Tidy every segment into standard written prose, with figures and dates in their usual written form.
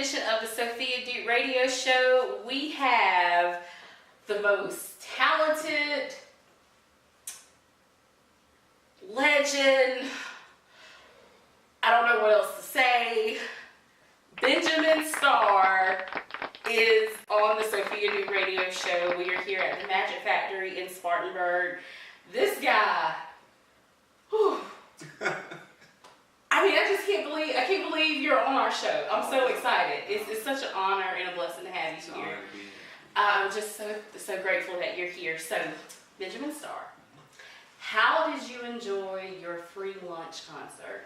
edition of the Sophia Duke Radio Show. We have the most talented legend, I don't know what else to say, Benjamin Starr is on the Sophia Duke Radio Show. We are here at the Magic Factory in Spartanburg. This guy, whew, I can't believe you're on our show. I'm so excited. It's such an honor and a blessing to have you here. I'm just so grateful that you're here. So, Benjamin Starr, how did you enjoy your free lunch concert?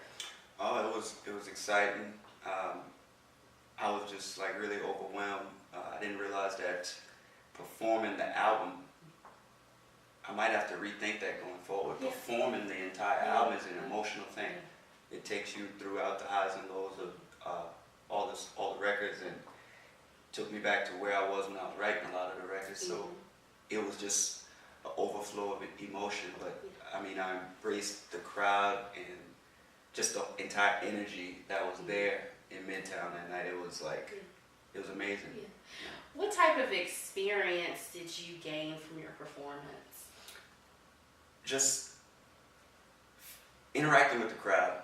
Oh, it was exciting. I was just like really overwhelmed. I didn't realize that performing the album, I might have to rethink that going forward. Yeah. Performing the entire album is an emotional thing. Yeah. It takes you throughout the highs and lows of all the records, and took me back to where I was when I was writing a lot of the records. So it was just an overflow of emotion. But I mean, I embraced the crowd and just the entire energy that was there in Midtown that night. It was like, it was amazing. Yeah. Yeah. What type of experience did you gain from your performance? Just interacting with the crowd.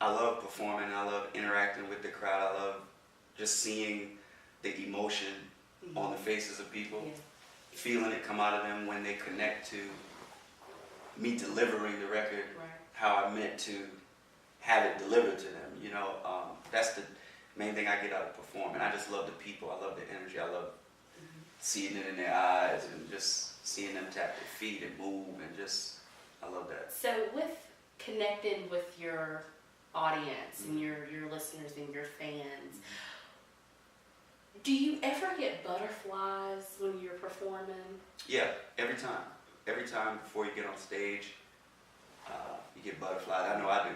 I love performing. I love interacting with the crowd. I love just seeing the emotion on the faces of people, feeling it come out of them when they connect to me delivering the record, how I meant to have it delivered to them. You know, that's the main thing I get out of performing. I just love the people. I love the energy. I love seeing it in their eyes and just seeing them tap their feet and move, and just, I love that. So with connecting with your audience and your listeners and your fans, do you ever get butterflies when you're performing? Yeah, every time. Every time before you get on stage, you get butterflies. I know I do.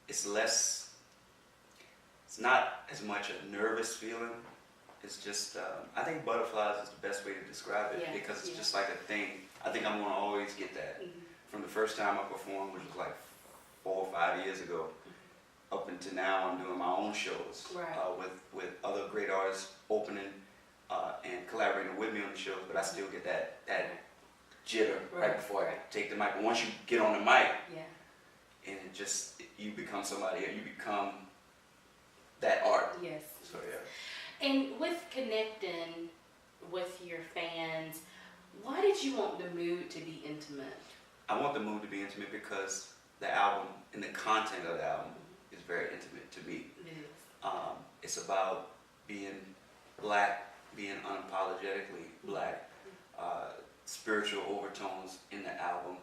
It's not as much a nervous feeling. It's just, I think butterflies is the best way to describe it, because it's just like a thing. I think I'm going to always get that. From the first time I performed, which was like 4 or 5 years ago, up until now, I'm doing my own shows with other great artists opening and collaborating with me on the shows, but I still get that jitter right before I take the mic. But once you get on the mic, and it just, you become somebody, you become that art. Yes. So yeah. And with connecting with your fans, why did you want the mood to be intimate? I want the mood to be intimate because the album and the content of the album is very intimate to me. It is. It's about being black, being unapologetically black, spiritual overtones in the album,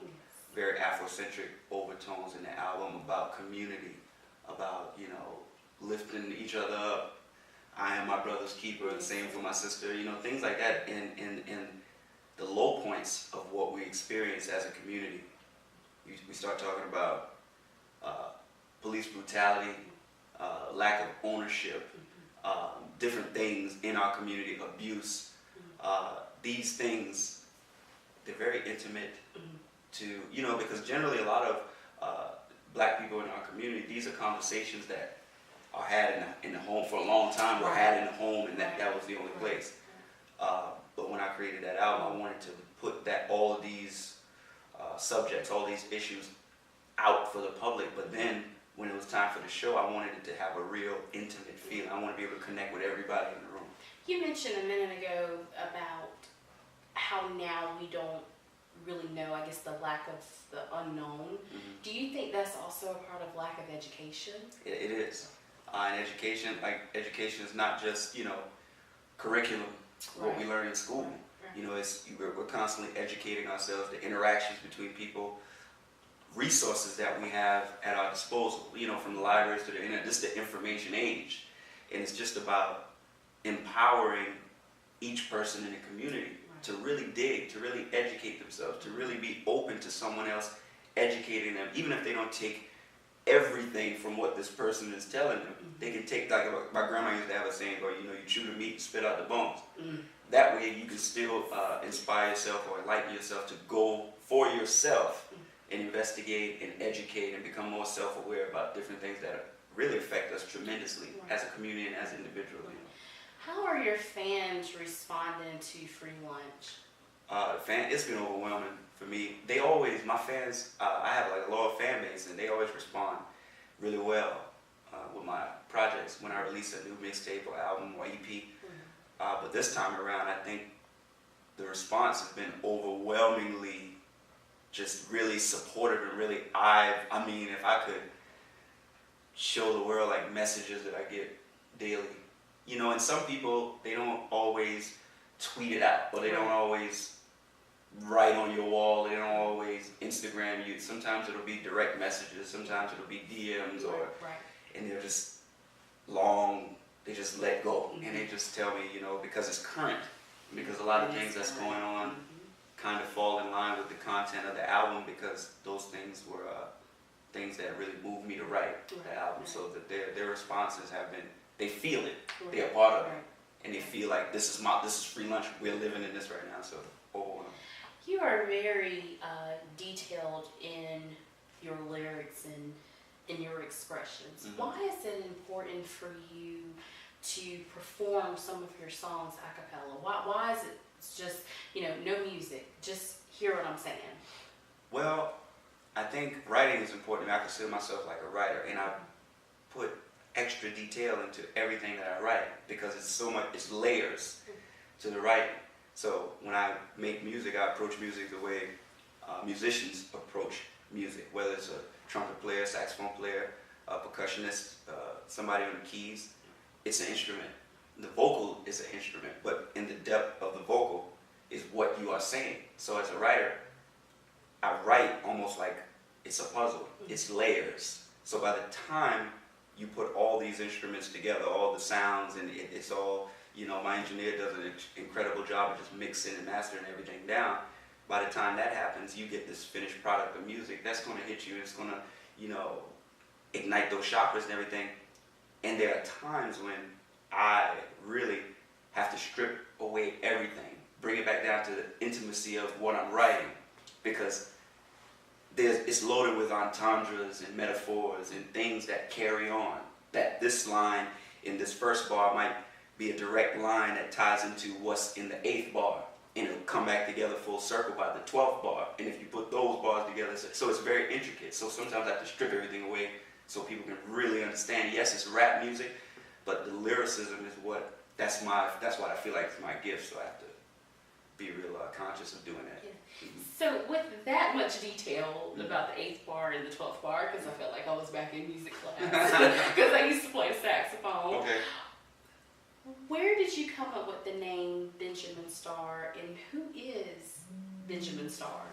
very Afrocentric overtones in the album, about community, about, you know, lifting each other up. I am my brother's keeper, the same for my sister, you know, things like that, and the low points of what we experience as a community. We start talking about police brutality, lack of ownership, different things in our community, abuse. These things, they're very intimate to, you know, because generally a lot of black people in our community, these are conversations that are had in the home for a long time, were had in the home, and that was the only place. But when I created that album, I wanted to put all of these subjects, all these issues out for the public. But then when it was time for the show, I wanted it to have a real intimate feeling. I want to be able to connect with everybody in the room. You mentioned a minute ago about how now we don't really know, I guess, the lack of the unknown. Do you think that's also a part of lack of education? It is. And education is not just, you know, curriculum, what we learn in school. You know, we're constantly educating ourselves, the interactions between people, resources that we have at our disposal, you know, from the libraries to the internet. This is the information age. And it's just about empowering each person in the community to really dig, to really educate themselves, to really be open to someone else educating them, even if they don't take everything from what this person is telling them. They can take, like my grandma used to have a saying, or, you know, you chew the meat and spit out the bones. That way you can still inspire yourself or enlighten yourself to go for yourself and investigate and educate and become more self-aware about different things that really affect us tremendously Right. as a community and as individuals. You know. How are your fans responding to Free Lunch? It's been overwhelming for me. My fans, I have like a loyal fan base, and they always respond really well with my projects when I release a new mixtape or album or EP. But this time around, I think the response has been overwhelmingly just really supportive and really, I mean, if I could show the world like messages that I get daily, you know, and some people, they don't always tweet it out, or they don't always write on your wall, they don't always Instagram you. Sometimes it'll be direct messages, sometimes it'll be DMs, and they're just long, they just let go, and they just tell me, you know, because it's current, because a lot of things that's going on kind of fall in line with the content of the album, because those things were things that really moved me to write the album, so that their responses have been, they feel it, they're a part of it, and they feel like this is Free Lunch, we're living in this right now, so overwhelming. You are very detailed in your lyrics and in your expressions. Why is it important for you to perform some of your songs a cappella? Why is it just, you know, no music, just hear what I'm saying? Well, I think writing is important. I consider myself like a writer, and I put extra detail into everything that I write, because it's so much, it's layers to the writing. So when I make music, I approach music the way musicians approach music, whether it's a trumpet player, saxophone player, a percussionist, somebody on the keys. It's an instrument. The vocal is an instrument, but in the depth of the vocal is what you are saying. So as a writer, I write almost like it's a puzzle. It's layers. So by the time you put all these instruments together, all the sounds, and it's all, you know, my engineer does an incredible job of just mixing and mastering everything down. By the time that happens, you get this finished product of music that's going to hit you. It's going to, you know, ignite those chakras and everything. And there are times when I really have to strip away everything, bring it back down to the intimacy of what I'm writing, because it's loaded with entendres and metaphors and things that carry on. That this line in this first bar might be a direct line that ties into what's in the 8th bar, and it'll come back together full circle by the 12th bar. And if you put those bars together, so it's very intricate. So sometimes I have to strip everything away so people can really understand. Yes, it's rap music, but the lyricism is that's what I feel like is my gift. So I have to be real conscious of doing that. So with that much detail about the 8th bar and the 12th bar, because I felt like I was back in music class, because I used to play saxophone. Okay. Where did you come up with the name Benjamin Starr, and who is Benjamin Starr?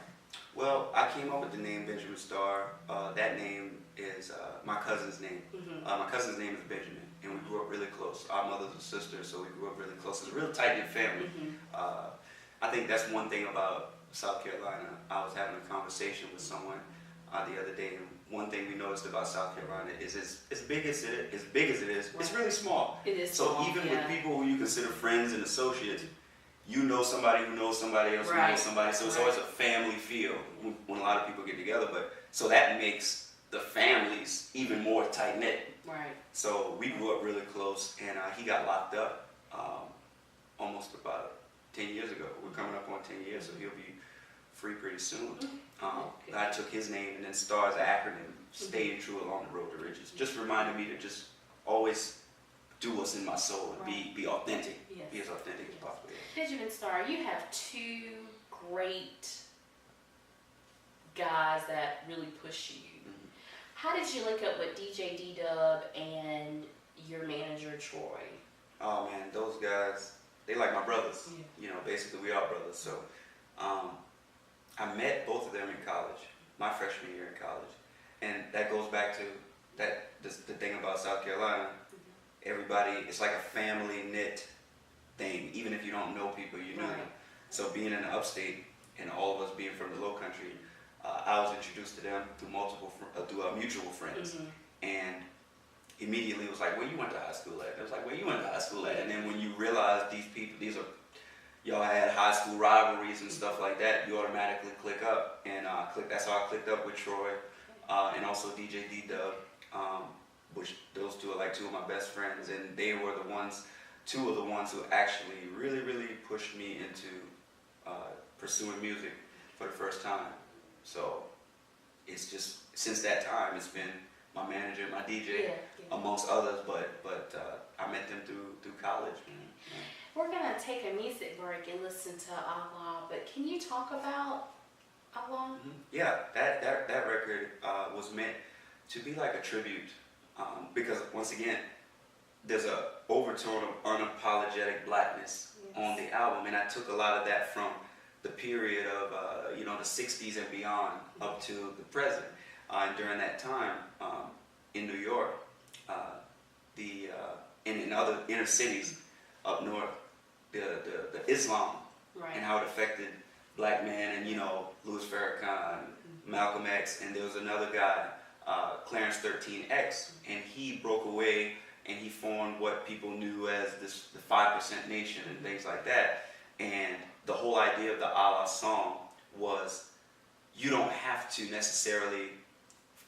Well, I came up with the name Benjamin Starr. That name is my cousin's name. My cousin's name is Benjamin, and we grew up really close. Our mothers and sisters, so we grew up really close. It's a real tight-knit family. I think that's one thing about South Carolina. I was having a conversation with someone the other day, and one thing we noticed about South Carolina is as big as it is, it's really small. It is so small, even with people who you consider friends and associates, you know somebody who knows somebody else who knows somebody. So it's always a family feel when a lot of people get together. But so that makes the families even more tight knit. Right. So we grew up really close, and he got locked up almost about 10 years ago. We're coming up on 10 years, so he'll be free pretty soon. I took his name, and then Starr's acronym, staying true along the road to riches. Just reminded me to just always do what's in my soul and be authentic. Yes. Be as authentic as possible. Benjamin Starr, you have two great guys that really push you. How did you link up with DJ D-Dub and your manager, Troy? Oh man, those guys, they like my brothers. You know, basically we are brothers. So I met both of them in college, my freshman year in college. And that goes back to the thing about South Carolina. Everybody, it's like a family knit thing. Even if you don't know people, you know them. So being in the upstate and all of us being from the low country, I was introduced to them through mutual friends. And immediately it was like, where you went to high school at? It was like, where you went to high school at? And then when you realize these people, y'all had high school rivalries and stuff like that, you automatically click up. And that's how I clicked up with Troy and also DJ D-Dub. which those two are like two of my best friends, and they were two of the ones who actually really, really pushed me into pursuing music for the first time. So it's just, since that time, it's been my manager, my DJ, amongst others, but I met them through college. We're gonna take a music break and listen to Allah, but can you talk about Allah? Yeah, that record was meant to be like a tribute, because once again, there's a overtone of unapologetic blackness on the album, and I took a lot of that from the period of the 60s and beyond up to the present. And during that time in New York, and in other inner cities up north, the Islam and how it affected black men, and Louis Farrakhan, Malcolm X, and there was another guy, Clarence 13X, and he broke away and he formed what people knew as the 5% Nation and things like that. And the whole idea of the Allah song was, you don't have to necessarily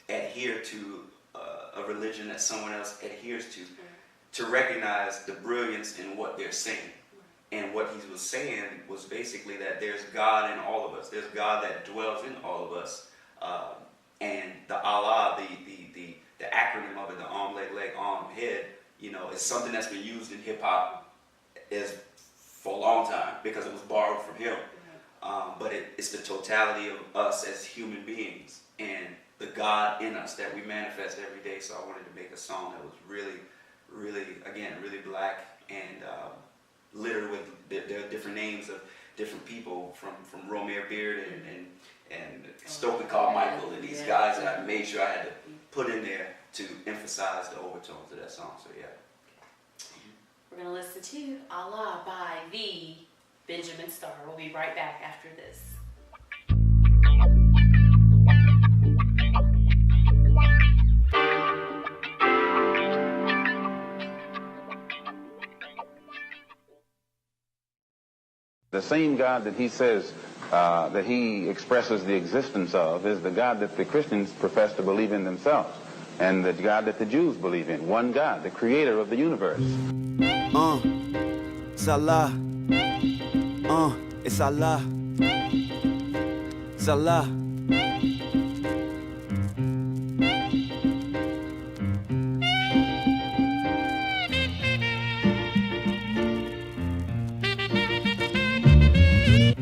adhere to a religion that someone else adheres to recognize the brilliance in what they're saying. And what he was saying was basically that there's God in all of us. There's God that dwells in all of us. And the Allah, the acronym of it, the arm, leg, arm, head, is something that's been used in hip hop for a long time because it was borrowed from him. But it's the totality of us as human beings and the God in us that we manifest every day. So I wanted to make a song that was really, really, again, really black and littered with there are different names of different people from Romare Beard and Stokely Carmichael and these guys that I made sure I had to put in there to emphasize the overtones of that song. So yeah. We're going to listen to Allah by the Benjamin Starr. We'll be right back after this. The same God that he says, that he expresses the existence of, is the God that the Christians profess to believe in themselves, and the God that the Jews believe in. One God, the creator of the universe. It's Allah. It's Allah. It's Allah.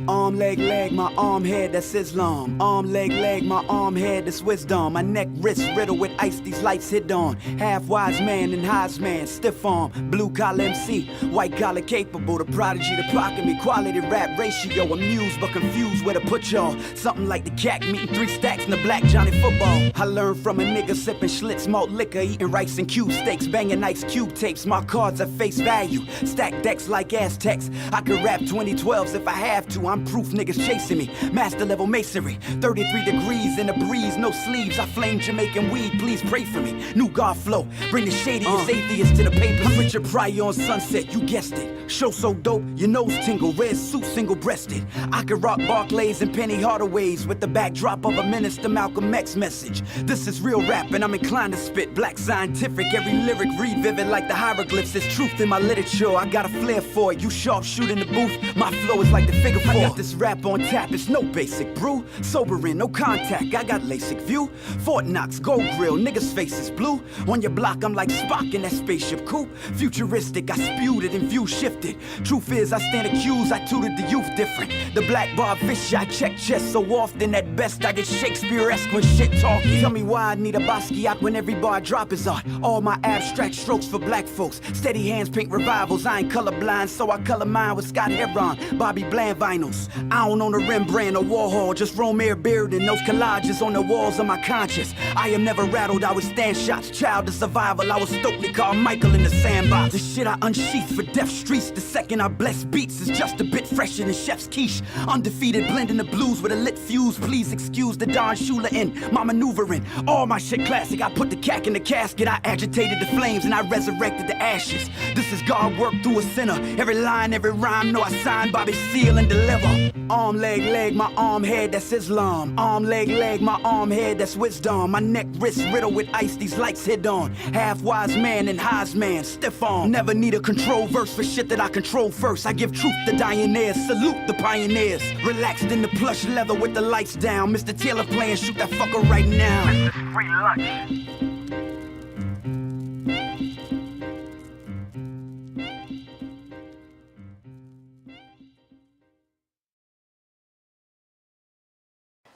Arm, leg, my arm, head, that's Islam. Arm, leg, my arm, head, that's wisdom. My neck, wrist, riddled with ice, these lights hit on. Half wise man and highs man, stiff arm. Blue collar MC, white collar capable. The prodigy, the proclamation, quality rap ratio. Amused but confused where to put y'all. Something like the cat meeting 3 stacks in the black Johnny football. I learned from a nigga sipping Schlitz malt liquor, eating rice and cube steaks, banging Ice Cube tapes. My cards at face value, stack decks like Aztecs. I could rap 2012s if I have to. I'm proof niggas chasing me. Master level masonry, 33 degrees in the breeze, no sleeves. I flame Jamaican weed, please pray for me. New God flow, bring the shadiest atheists to the paper. I'm Richard Pryor on Sunset, you guessed it. Show so dope, your nose tingle. Red suit, single-breasted. I could rock Barclays and Penny Hardaways with the backdrop of a Minister Malcolm X message. This is real rap and I'm inclined to spit black scientific. Every lyric read vivid like the hieroglyphs. There's truth in my literature, I got a flair for it. You sharpshoot in the booth, my flow is like the figure 4. I got this rap on tap, it's no basic brew. Sobering, no contact, I got LASIK view. Fort Knox, gold grill, niggas' faces blue. On your block, I'm like Spock in that spaceship coupe. Futuristic, I spewed it and view shifted. Truth is, I stand accused, I tutored the youth different. The black bar fish, I check chest so often. At best, I get Shakespeare-esque when shit talking. Tell me why I need a Basquiat when every bar I drop is art. All my abstract strokes for black folks. Steady hands, pink revivals. I ain't colorblind, so I color mine with Scott Heron, Bobby Bland vinyls. I don't own a Rembrandt or Warhol, just Romare Beard and those collages on the walls of my conscience. I am never rattled, I withstand shots. Child of survival, I was Stokely Carmichael in the sandbox. The shit I unsheath for death streets. The second I bless beats is just a bit fresher than Chef's quiche. Undefeated, blending the blues with a lit fuse. Please excuse the Don Shula in my maneuvering. All my shit classic, I put the cack in the casket. I agitated the flames and I resurrected the ashes. This is God work through a sinner. Every line, every rhyme, no I signed Bobby Seal and deliver. Arm, leg, my arm, head, that's Islam. Arm, leg, my arm, head, that's wisdom. My neck, wrist, riddled with ice, these lights hit on. Half wise man and highs man, stiff arm. Never need a control verse for shit that I control first. I give truth to Dianaires, salute the pioneers. Relaxed in the plush leather with the lights down. Mr. Taylor playing, shoot that fucker right now. This is free lunch.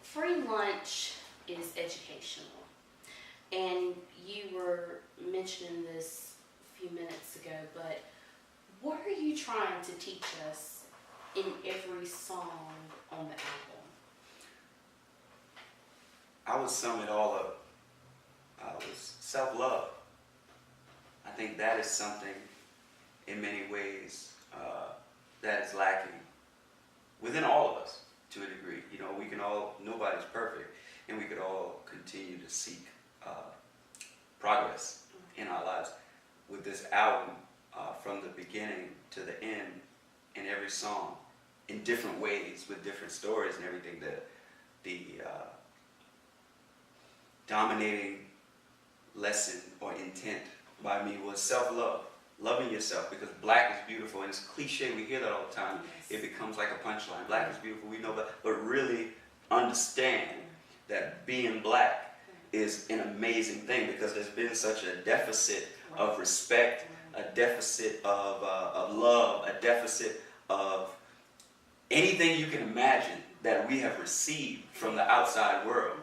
Free lunch is educational. And you were mentioning this a few minutes ago, but what are you trying to teach us in every song on the album? I would sum it all up. It was self-love. I think that is something in many ways that is lacking within all of us to a degree. You know, we can all, nobody's perfect, and we could all continue to seek progress in our lives. With this album, from the beginning to the end, in every song, in different ways, with different stories and everything, the dominating lesson or intent by me was self-love, loving yourself, because black is beautiful, and it's cliche, we hear that all the time. Yes. It becomes like a punchline. Black is beautiful, we know that, but really understand that being black is an amazing thing, because there's been such a deficit of respect, a deficit of love, a deficit of anything you can imagine that we have received from the outside world.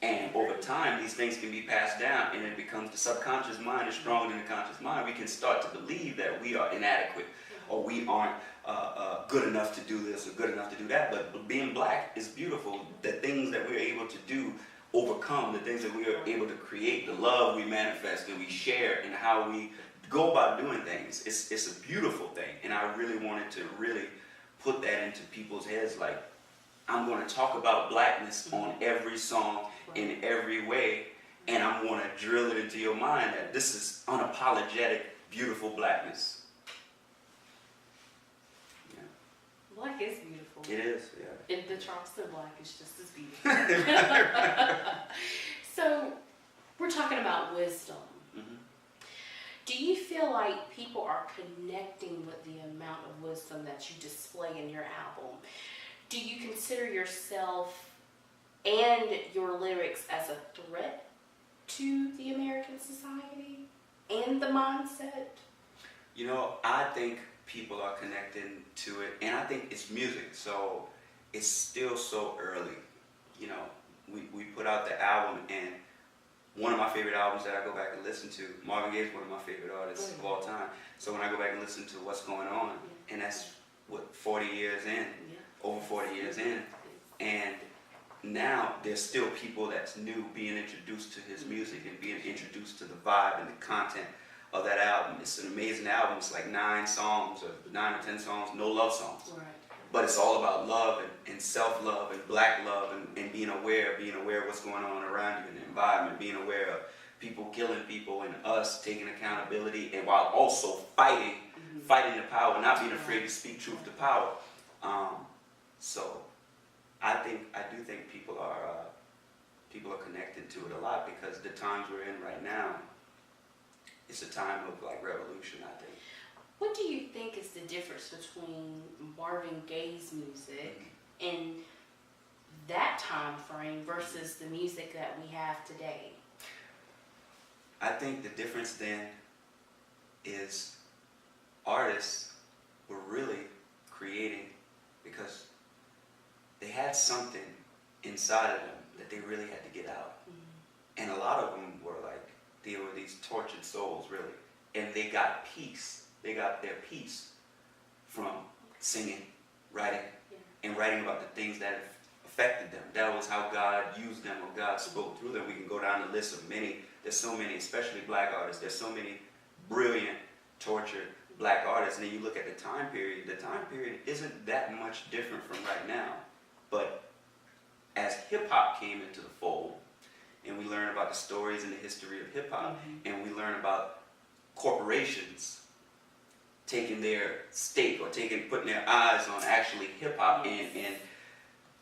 And over time, these things can be passed down, and it becomes, the subconscious mind is stronger than the conscious mind. We can start to believe that we are inadequate, or we aren't good enough to do this or good enough to do that. But being black is beautiful. The things that we're able to do, overcome, the things that we are able to create, the love we manifest, that we share, and how we go about doing things. It's a beautiful thing. And I really wanted to really put that into people's heads, like, I'm going to talk about blackness on every song, in every way, and I'm going to drill it into your mind that this is unapologetic, beautiful blackness. Yeah. Black is beautiful. It is, yeah. And the Charleston black is just as beautiful. So, we're talking about wisdom. Mm-hmm. Do you feel like people are connecting with the amount of wisdom that you display in your album? Do you consider yourself and your lyrics as a threat to the American society and the mindset? You know, I think people are connecting to it, and I think it's music, so it's still so early. You know, we put out the album, and one of my favorite albums that I go back and listen to, Marvin Gaye is one of my favorite artists of all time. So when I go back and listen to What's Going On, and that's, what, 40 years in, over 40 years in, and now there's still people that's new being introduced to his music and being introduced to the vibe and the content of that album. It's an amazing album. It's like 9 songs, or 9 or 10 songs, no love songs. Right. But it's all about love and self-love and black love and being aware of what's going on around you in the environment, being aware of people killing people and us taking accountability, and while also fighting the power, not being afraid to speak truth to power. So I do think people are connected to it a lot, because the times we're in right now, it's a time of like revolution, I think. What do you think is the difference between Marvin Gaye's music in that time frame versus the music that we have today? I think the difference then is artists were really creating because they had something inside of them that they really had to get out. And a lot of them were like, they were these tortured souls, really. And they got peace. They got their peace from singing, writing, and writing about the things that affected them. That was how God used them, or God spoke through them. We can go down the list of many. There's so many, especially black artists. There's so many brilliant, tortured black artists. And then you look at the time period isn't that much different from right now. But as hip-hop came into the fold, and we learn about the stories and the history of hip-hop, and we learn about corporations taking their stake or putting their eyes on actually hip hop and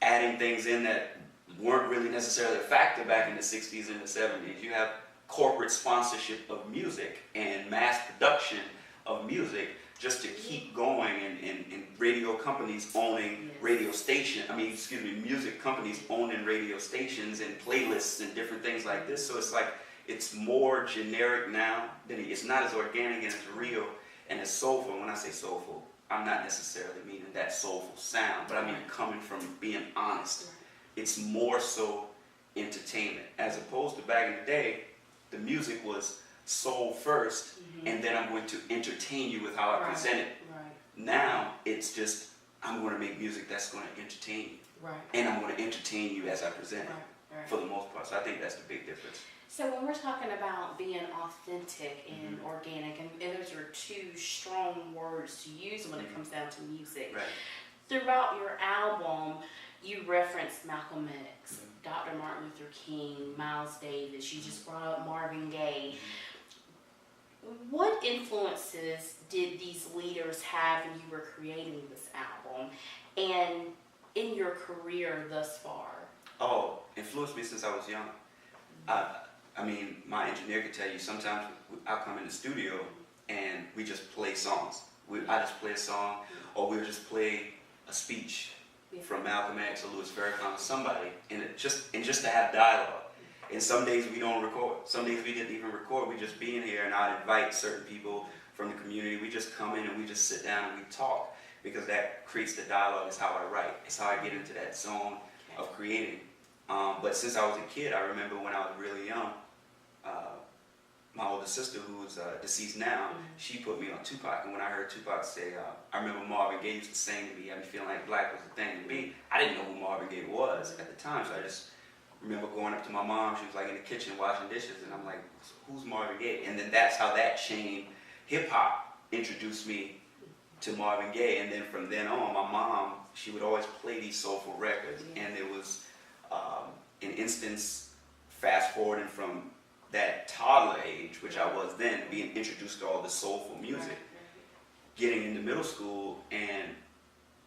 adding things in that weren't really necessarily a factor back in the 60s and the 70s. You have corporate sponsorship of music and mass production of music just to keep going, and radio companies owning radio music companies owning radio stations and playlists and different things like this. So it's like, it's more generic now than it's not as organic and as real and as soulful. When I say soulful, I'm not necessarily meaning that soulful sound, but I mean coming from being honest. It's more so entertainment, as opposed to back in the day, the music was soul first, and then I'm going to entertain you with how I present it. Now it's just, I'm going to make music that's going to entertain you, and I'm going to entertain you as I present it, for the most part. So I think that's the big difference. So when we're talking about being authentic and organic, and those are two strong words to use when it comes down to music. Throughout your album, you referenced Malcolm X, Dr. Martin Luther King, Miles Davis. You just brought up Marvin Gaye. What influences did these leaders have when you were creating this album and in your career thus far? Oh, influenced me since I was young. I mean, my engineer could tell you, sometimes I'll come in the studio and we just play songs. I just play a song, or we'll just play a speech from Malcolm X or Louis Farrakhan or somebody, and just to have dialogue. And some days we don't record. Some days we didn't even record. We just be in here, and I'd invite certain people from the community. We just come in and we just sit down and we talk, because that creates the dialogue. It's how I write. It's how I get into that zone of creating. But since I was a kid, I remember when I was really young, my older sister, who is deceased now, she put me on Tupac. And when I heard Tupac say, I remember Marvin Gaye used to sing to me, had me feeling like black was the thing to me. I didn't know who Marvin Gaye was at the time, so I just remember going up to my mom. She was like in the kitchen washing dishes, and I'm like, who's Marvin Gaye? And then that's how that chain, hip hop, introduced me to Marvin Gaye. And then from then on, my mom, she would always play these soulful records. And there was an instance, fast forwarding from that toddler age, which I was then, being introduced to all the soulful music, getting into middle school, and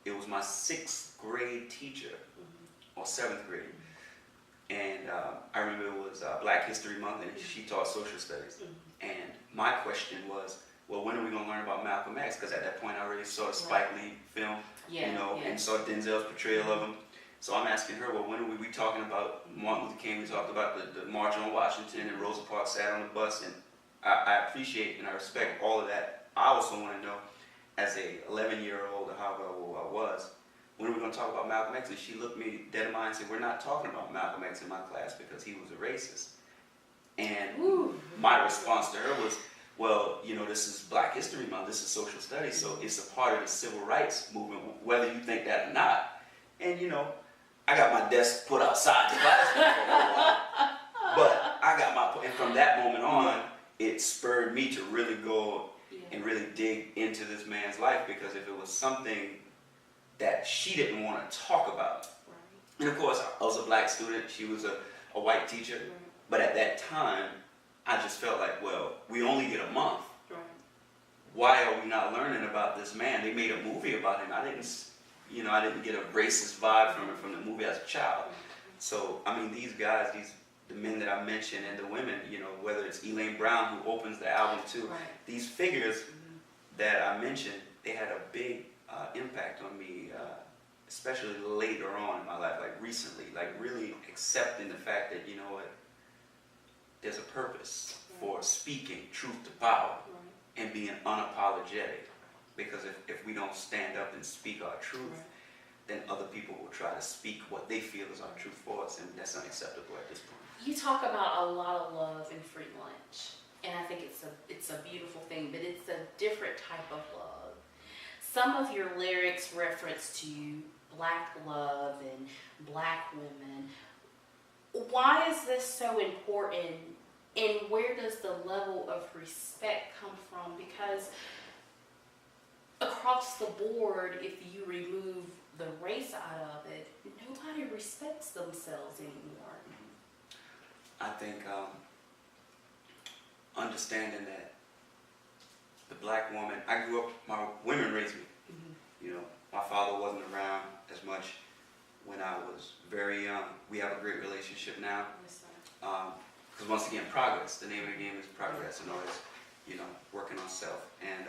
it was my 6th grade teacher, or 7th grade, and I remember it was Black History Month, and she taught social studies, and my question was, well, when are we going to learn about Malcolm X? Because at that point I already saw the Spike Lee film, and saw Denzel's portrayal of him. So I'm asking her, well, when are we talking about Martin Luther King? We talked about the March on Washington, and Rosa Parks sat on the bus, and I appreciate and I respect all of that. I also want to know, as a 11-year-old, or however old I was, when are we going to talk about Malcolm X? And she looked me dead in the eye and said, we're not talking about Malcolm X in my class because he was a racist. And my response to her was, well, you know, this is Black History Month, this is social studies, so it's a part of the civil rights movement, whether you think that or not. And, you know, I got my desk put outside the classroom for a little while. But I got my, and from that moment on, it spurred me to really go and really dig into this man's life, because if it was something that she didn't want to talk about, and of course I was a black student, she was a white teacher, but at that time, I just felt like, well, we only get a month. Why are we not learning about this man? They made a movie about him. I didn't get a racist vibe from the movie as a child. So, I mean, these guys, the men that I mentioned and the women, you know, whether it's Elaine Brown, who opens the album too, these figures that I mentioned, they had a big impact on me, especially later on in my life, like recently, like really accepting the fact that, you know what, there's a purpose for speaking truth to power and being unapologetic. Because if we don't stand up and speak our truth, then other people will try to speak what they feel is our truth for us, and that's unacceptable at this point. You talk about a lot of love and free lunch, and I think it's a beautiful thing, but it's a different type of love. Some of your lyrics reference to black love and black women. Why is this so important, and where does the level of respect come from? Because across the board, if you remove the race out of it, nobody respects themselves anymore. I think understanding that the black woman, I grew up, my women raised me. You know, my father wasn't around as much when I was very young. We have a great relationship now. Because once again, progress. The name of the game is progress, and always, you know, working on self. And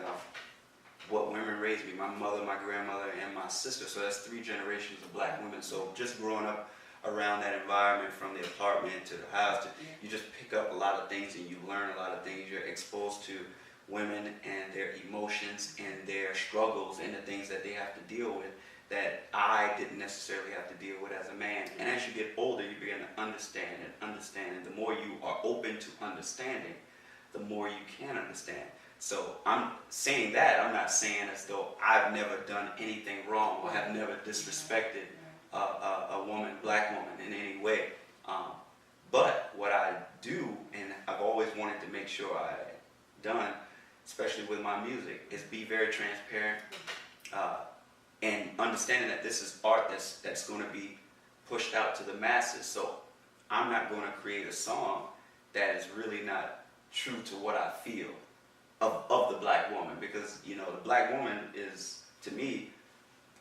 what women raised me, my mother, my grandmother, and my sister. So that's 3 generations of black women. So just growing up around that environment, from the apartment to the house, you just pick up a lot of things and you learn a lot of things. You're exposed to women and their emotions and their struggles and the things that they have to deal with that I didn't necessarily have to deal with as a man. And as you get older, you begin to understand. And the more you are open to understanding, the more you can understand. So I'm saying that, I'm not saying as though I've never done anything wrong or have never disrespected a woman, black woman, in any way. But what I do, and I've always wanted to make sure I done, especially with my music, is be very transparent and understanding that this is art that's going to be pushed out to the masses. So I'm not going to create a song that is really not true to what I feel of the black woman, because, you know, the black woman is, to me,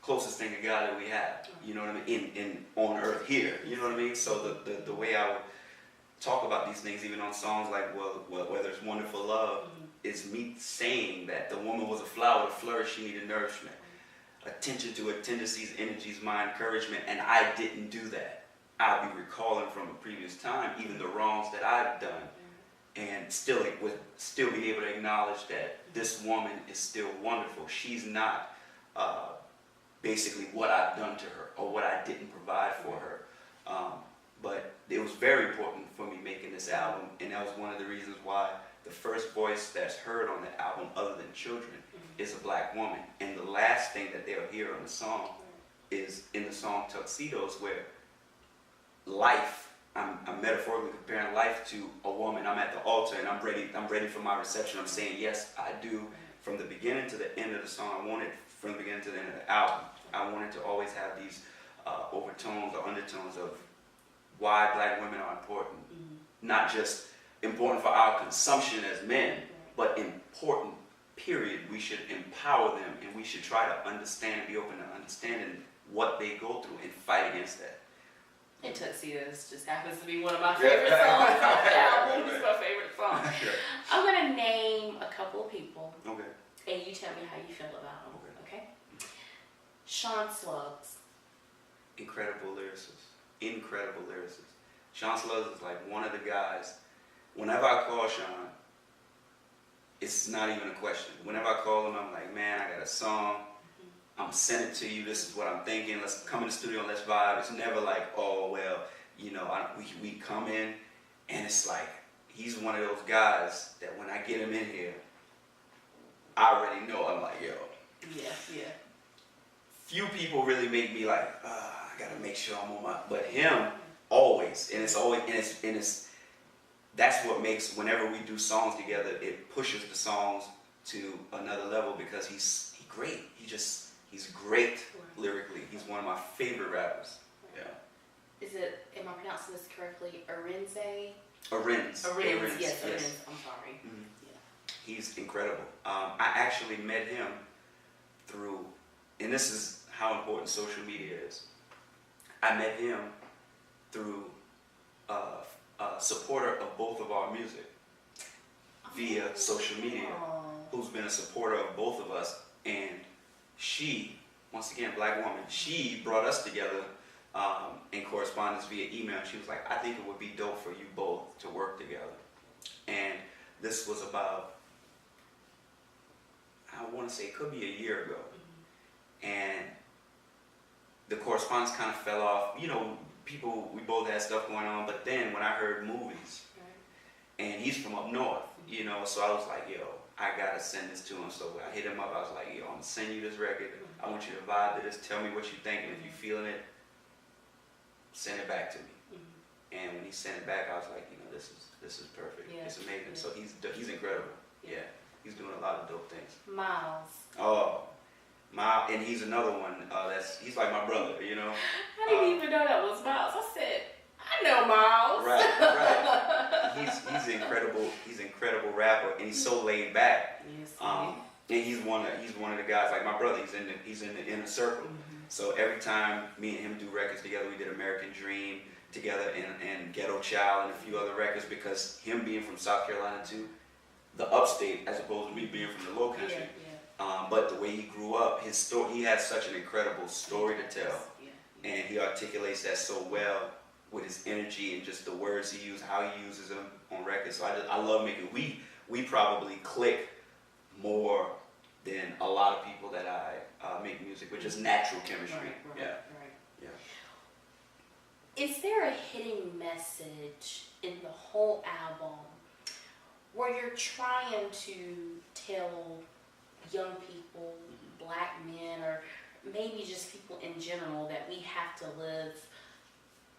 closest thing to God that we have, you know what I mean, in on earth here, you know what I mean? So the way I would talk about these things, even on songs like, whether it's Wonderful Love, is me saying that the woman was a flower to flourish, she needed nourishment. Attention to her tendencies, energies, my encouragement, and I didn't do that. I'll be recalling from a previous time, even the wrongs that I've done, and still be able to acknowledge that this woman is still wonderful. She's not basically what I've done to her or what I didn't provide for her. But it was very important for me making this album, and that was one of the reasons why the first voice that's heard on the album, other than children, is a black woman. And the last thing that they'll hear on the song is in the song Tuxedos, where life, I'm metaphorically comparing life to a woman. I'm at the altar and I'm ready for my reception. I'm saying, yes, I do. From the beginning to the end of the song, I wanted, from the beginning to the end of the album, I wanted to always have these overtones or undertones of why black women are important. Not just important for our consumption as men, but important, period. We should empower them, and we should try to understand, be open to understanding what they go through and fight against that. And Tuxedos just happens to be one of my favorite songs on the album. It's my favorite song. I'm going to name a couple of people. Okay. And you tell me how you feel about them. Okay? Sean Slugs. Incredible lyricist. Incredible lyricist. Sean Slugs is like one of the guys. Whenever I call Sean, it's not even a question. Whenever I call him, I'm like, man, I got a song. I'm sending it to you. This is what I'm thinking. Let's come in the studio and let's vibe. It's never like, oh, well, you know, we come in, and it's like, he's one of those guys that when I get him in here, I already know. I'm like, yo. Yeah. Few people really make me like, I gotta make sure I'm on my. But him, always, and it's that's what makes, whenever we do songs together, it pushes the songs to another level, because he's great. He's great lyrically. He's one of my favorite rappers. Yeah. Is it, am I pronouncing this correctly, Arinze? Arinze, yes. I'm sorry. Mm-hmm. Yeah. He's incredible. I actually met him through, and this is how important social media is. I met him through a supporter of both of our music via social media, who's been a supporter of both of us. And she, once again, black woman, she brought us together in correspondence via email. She was like, I think it would be dope for you both to work together. And this was about, I want to say, it could be a year ago. And the correspondence kind of fell off. You know, we both had stuff going on. But then when I heard movies, and he's from up north, you know, so I was like, yo, I gotta send this to him. So I hit him up. I was like, yo, I'm gonna send you this record. I want you to vibe to this. Tell me what you think, and if you're feeling it, send it back to me. And when he sent it back, I was like, you know, this is perfect. Yeah. It's amazing. So he's incredible. Yeah, he's doing a lot of dope things. Miles. Oh, Miles, and he's another one. He's like my brother, you know. I didn't even know that was Miles. I said, I know Miles. Right. He's incredible. He's an incredible rapper, and he's so laid back. Yes. And he's one of the guys, like my brother, he's in the inner circle. So every time me and him do records together, we did American Dream together and Ghetto Child and a few other records, because him being from South Carolina too, the upstate, as opposed to me being from the low country. But the way he grew up, his story, he has such an incredible story to tell. And he articulates that so well with his energy and just the words he uses, how he uses them on records. So I love making, we probably click more than a lot of people that I make music with, just natural chemistry. Yeah. Is there a hidden message in the whole album where you're trying to tell young people, black men, or maybe just people in general, that we have to live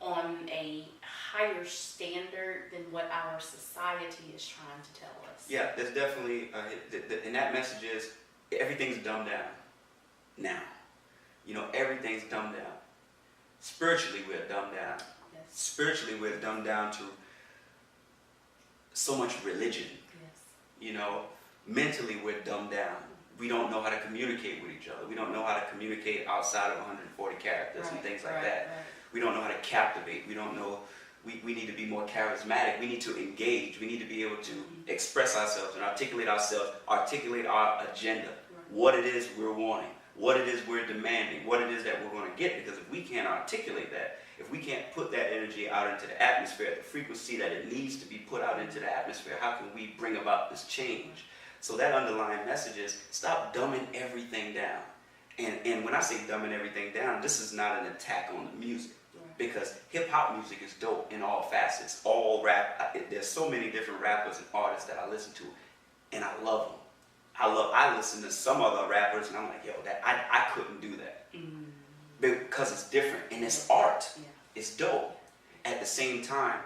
on a higher standard than what our society is trying to tell us? Yeah, there's definitely, and that message is, everything's dumbed down now. You know, everything's dumbed down. Spiritually, we're dumbed down. Yes. Spiritually, we're dumbed down to so much religion. Yes. You know, mentally, we're dumbed down. We don't know how to communicate with each other. We don't know how to communicate outside of 140 characters and things like that. Right. We don't know how to captivate. We don't know. We need to be more charismatic. We need to engage. We need to be able to express ourselves and articulate ourselves, articulate our agenda, what it is we're wanting, what it is we're demanding, what it is that we're going to get. Because if we can't articulate that, if we can't put that energy out into the atmosphere at the frequency that it needs to be put out into the atmosphere, how can we bring about this change? So that underlying message is, stop dumbing everything down. And when I say dumbing everything down, this is not an attack on the music. Because hip-hop music is dope in all facets, all rap. There's so many different rappers and artists that I listen to, and I love them. I listen to some other rappers, and I'm like, yo, I couldn't do that. Because it's different, and it's art. It's dope. At the same time,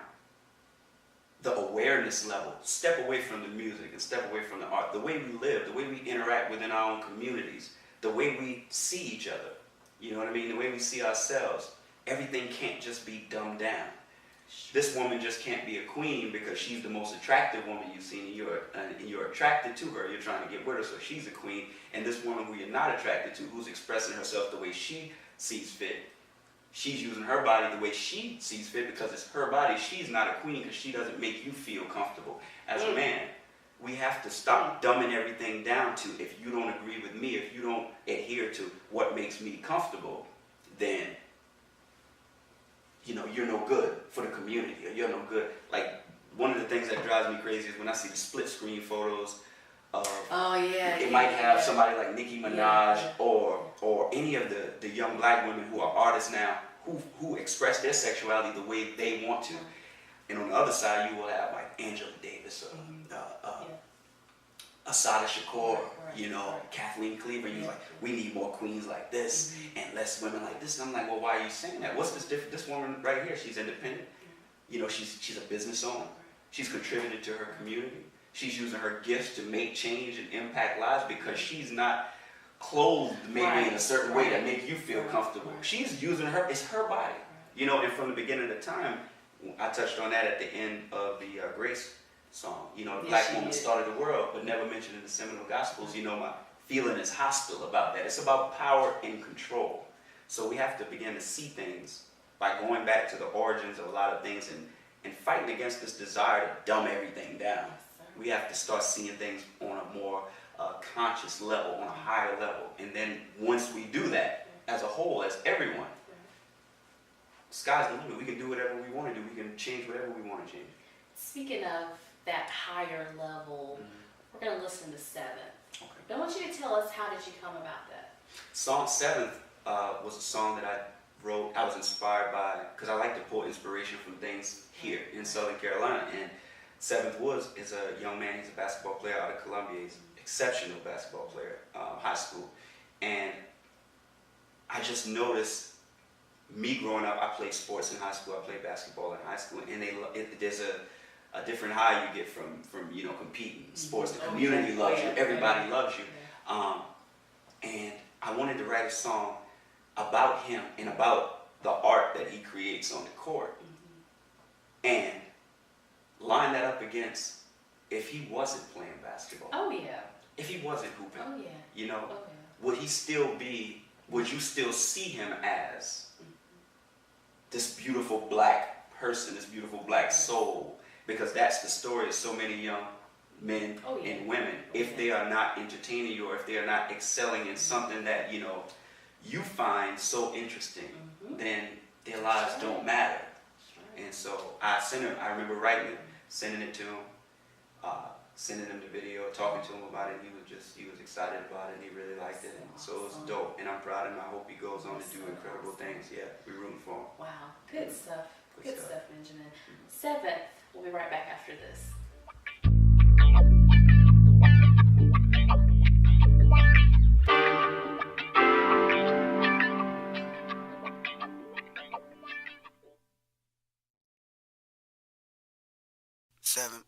the awareness level, step away from the music and step away from the art. The way we live, the way we interact within our own communities, the way we see each other, you know what I mean? The way we see ourselves. Everything can't just be dumbed down. This woman just can't be a queen because she's the most attractive woman you've seen, and you're attracted to her. You're trying to get with her, so she's a queen. And this woman who you're not attracted to, who's expressing herself the way she sees fit, she's using her body the way she sees fit because it's her body. She's not a queen because she doesn't make you feel comfortable. As a man, we have to stop dumbing everything down to, if you don't agree with me, if you don't adhere to what makes me comfortable, then you know, you're no good for the community, or you're no good. Like, one of the things that drives me crazy is when I see the split screen photos of, it might have somebody like Nicki Minaj or any of the young black women who are artists now who express their sexuality the way they want to. And on the other side, you will have like Angela Davis or Asada Shakur, you know, Kathleen Cleaver. You're like, we need more queens like this and less women like this. And I'm like, well, why are you saying that? What's this different? This woman right here, she's independent. You know, she's a business owner. She's contributed to her community. She's using her gifts to make change and impact lives because she's not clothed maybe in a certain way that makes you feel comfortable. She's using it's her body. You know, and from the beginning of the time, I touched on that at the end of the Grace song. You know, the black woman started the world, but never mentioned in the seminal gospels. You know, my feeling is hostile about that. It's about power and control. So we have to begin to see things by going back to the origins of a lot of things and fighting against this desire to dumb everything down. We have to start seeing things on a more conscious level, on a higher level. And then once we do that, as a whole, as everyone, sky's the limit. We can do whatever we want to do. We can change whatever we want to change. Speaking of that higher level, we're going to listen to Seventh. Okay. I want you to tell us, how did you come about that? Song Seventh was a song that I wrote. I was inspired by, because I like to pull inspiration from things here in Southern Carolina. And Seventh Woods is a young man. He's a basketball player out of Columbia. He's an exceptional basketball player, high school. And I just noticed, me growing up, I played sports in high school. I played basketball in high school, and there's a different high you get from you know, competing sports. The community loves you. Everybody loves you. And I wanted to write a song about him and about the art that he creates on the court, and line that up against if he wasn't playing basketball. Oh yeah. if he wasn't hooping? Oh yeah. You know, Oh yeah. would he still be? Would you still see him as this beautiful black person, this beautiful black soul? Because that's the story of so many young men and women. If they are not entertaining you, or if they are not excelling in something that you find so interesting, then their lives don't matter. And so I remember writing it, sending it to him, sending him the video, talking to him about it. He was excited about it, and he really liked it. And so it was dope, and I'm proud of him. I hope he goes on to do incredible things. Yeah, we're rooting for him. Wow, good stuff. Good stuff, Benjamin. 7th, we'll be right back after this. Seven.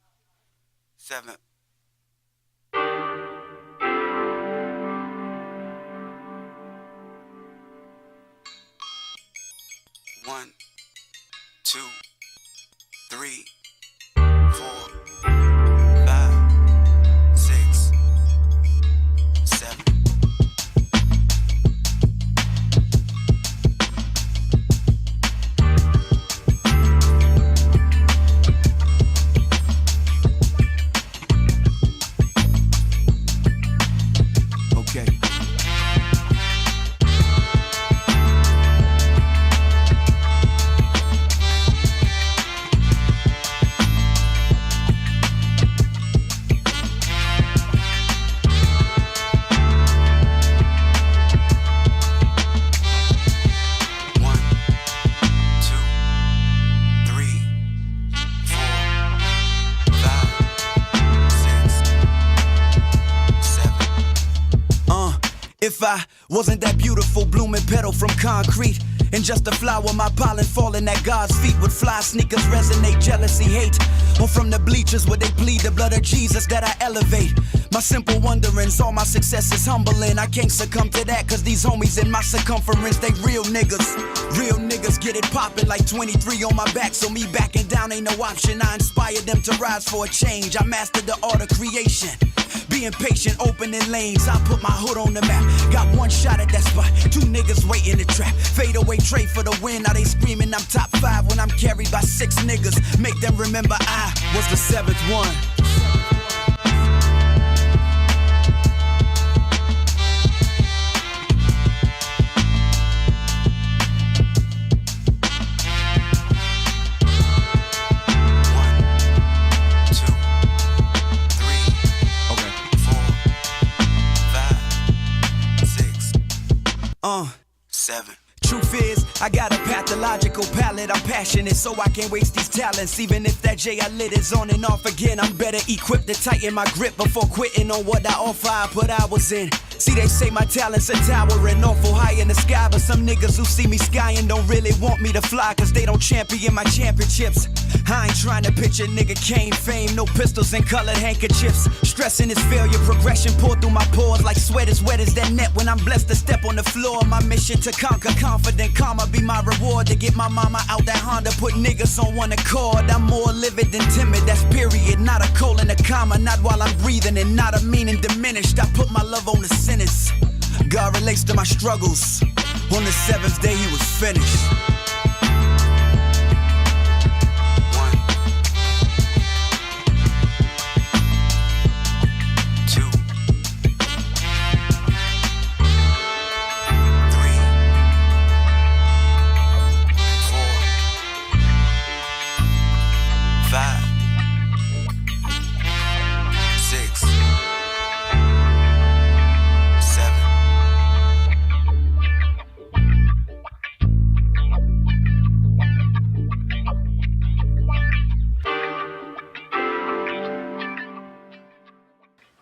One, two, three, 4, 5, 6, 7. Okay. If I wasn't that beautiful blooming petal from concrete, and just a flower, my pollen falling at God's feet would fly. Sneakers resonate, jealousy, hate. Or from the bleachers where they plead the blood of Jesus that I elevate. My simple wonderings, all my success is humbling. I can't succumb to that, cause these homies in my circumference, they real niggas. Real niggas get it poppin' like 23 on my back, so me backing down ain't no option. I inspire them to rise for a change. I mastered the art of creation. Being patient, opening lanes, I put my hood on the map. Got one shot at that spot, 2 niggas waiting to trap. Fade away, trade for the win, now they screaming I'm top 5 when I'm carried by 6 niggas. Make them remember I was the 7th one. Truth is, I got a pathological palate. I'm passionate, so I can't waste these talents. Even if that J I lit is on and off again, I'm better equipped to tighten my grip before quitting on what I offer. I put hours in. See, they say my talents are towering awful high in the sky, but some niggas who see me skying don't really want me to fly, cause they don't champion my championships. I ain't trying to pitch a nigga Kane fame, no pistols and colored handkerchiefs. Stressing is failure, progression pour through my pores like sweat as wet as that net when I'm blessed to step on the floor. My mission to conquer, confident karma be my reward. To get my mama out that Honda, put niggas on one accord. I'm more livid than timid, that's period. Not a colon, a comma, not while I'm breathing, and not a meaning diminished. I put my love on the sentence. God relates to my struggles. On the 7th day he was finished.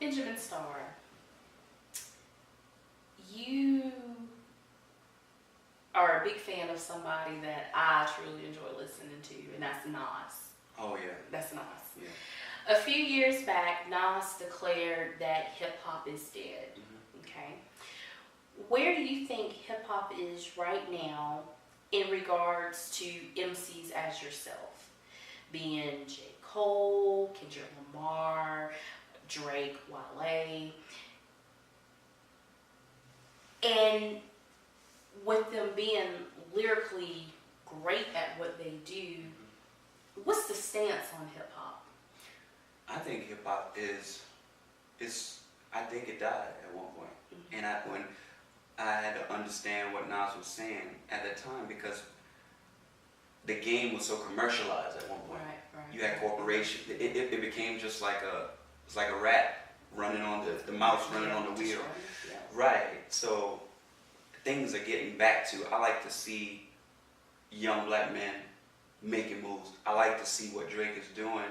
Benjamin Starr, you are a big fan of somebody that I truly enjoy listening to, and that's Nas. Oh yeah. That's Nas. Yeah. A few years back, Nas declared that hip-hop is dead. Okay. Where do you think hip-hop is right now in regards to MCs as yourself? Being J. Cole, Kendrick Lamar, Drake, Wale. And with them being lyrically great at what they do, what's the stance on hip hop? I think hip hop is I think it died at one point. And when I had to understand what Nas was saying at the time, because the game was so commercialized at one point. Right. You had corporations. It became just like a rat running on the mouse running on the wheel. Yeah. Right. So things are getting back to. I like to see young black men making moves. I like to see what Drake is doing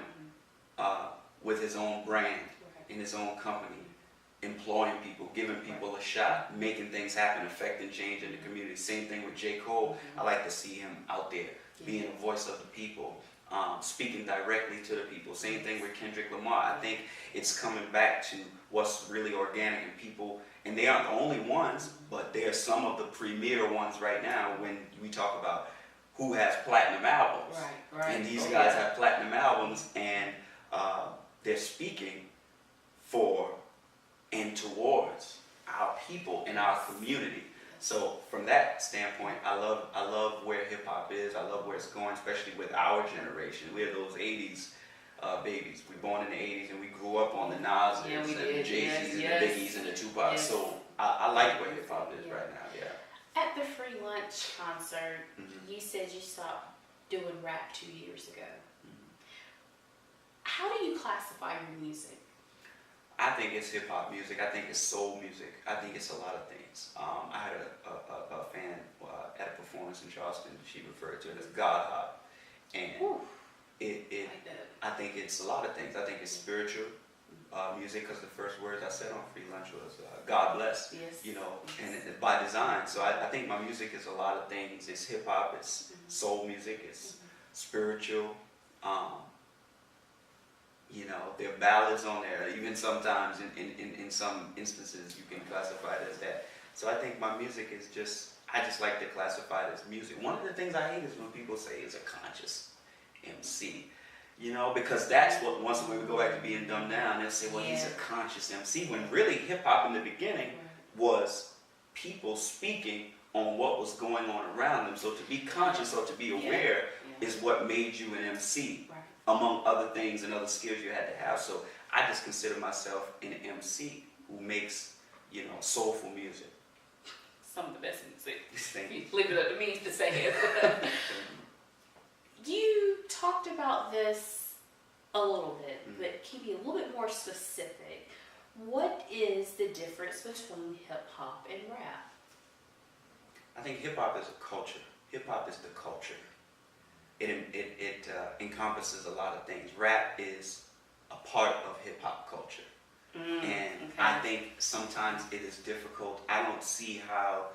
with his own brand, in his own company, employing people, giving people a shot, making things happen, affecting change in the community. Same thing with J. Cole. I like to see him out there, being a voice of the people, speaking directly to the people. Same thing with Kendrick Lamar. I think it's coming back to what's really organic and people, and they aren't the only ones, but they're some of the premier ones right now when we talk about who has platinum albums. Right. And these guys have platinum albums, and they're speaking for and towards our people and our community. So from that standpoint, I love where hip hop is. I love where it's going, especially with our generation. We're those 80s babies. We were born in the 80s and we grew up on the Nas's and the Jay-Z's and the Biggies and the Tupacs. Yes. So I like where hip hop is right now, yeah. At the free lunch concert, you said you stopped doing rap 2 years ago. How do you classify your music? I think it's hip hop music. I think it's soul music. I think it's a lot of things. I had a fan at a performance in Charleston. She referred to it as God Hop, and I think it's a lot of things. I think it's spiritual music, because the first words I said on free lunch was God bless. Yes. You know, and by design. So I think my music is a lot of things. It's hip hop. It's soul music. It's spiritual. You know, there are ballads on there. Even sometimes, in some instances, you can classify it as that. So I think my music is I just like to classify it as music. One of the things I hate is when people say it's a conscious MC. You know, because that's what, once we go back to being dumbed down, they'll say, well, he's a conscious MC. When really hip-hop in the beginning was people speaking on what was going on around them. So to be conscious or to be aware is what made you an MC. Among other things and other skills you had to have. So I just consider myself an MC who makes, you know, soulful music. Some of the best music. Thank you. Leave it up to me to say it. You talked about this a little bit, but can you be a little bit more specific? What is the difference between hip hop and rap? I think hip hop is a culture. Hip hop is the culture. It encompasses a lot of things. Rap is a part of hip hop culture. I think sometimes it is difficult. I don't see how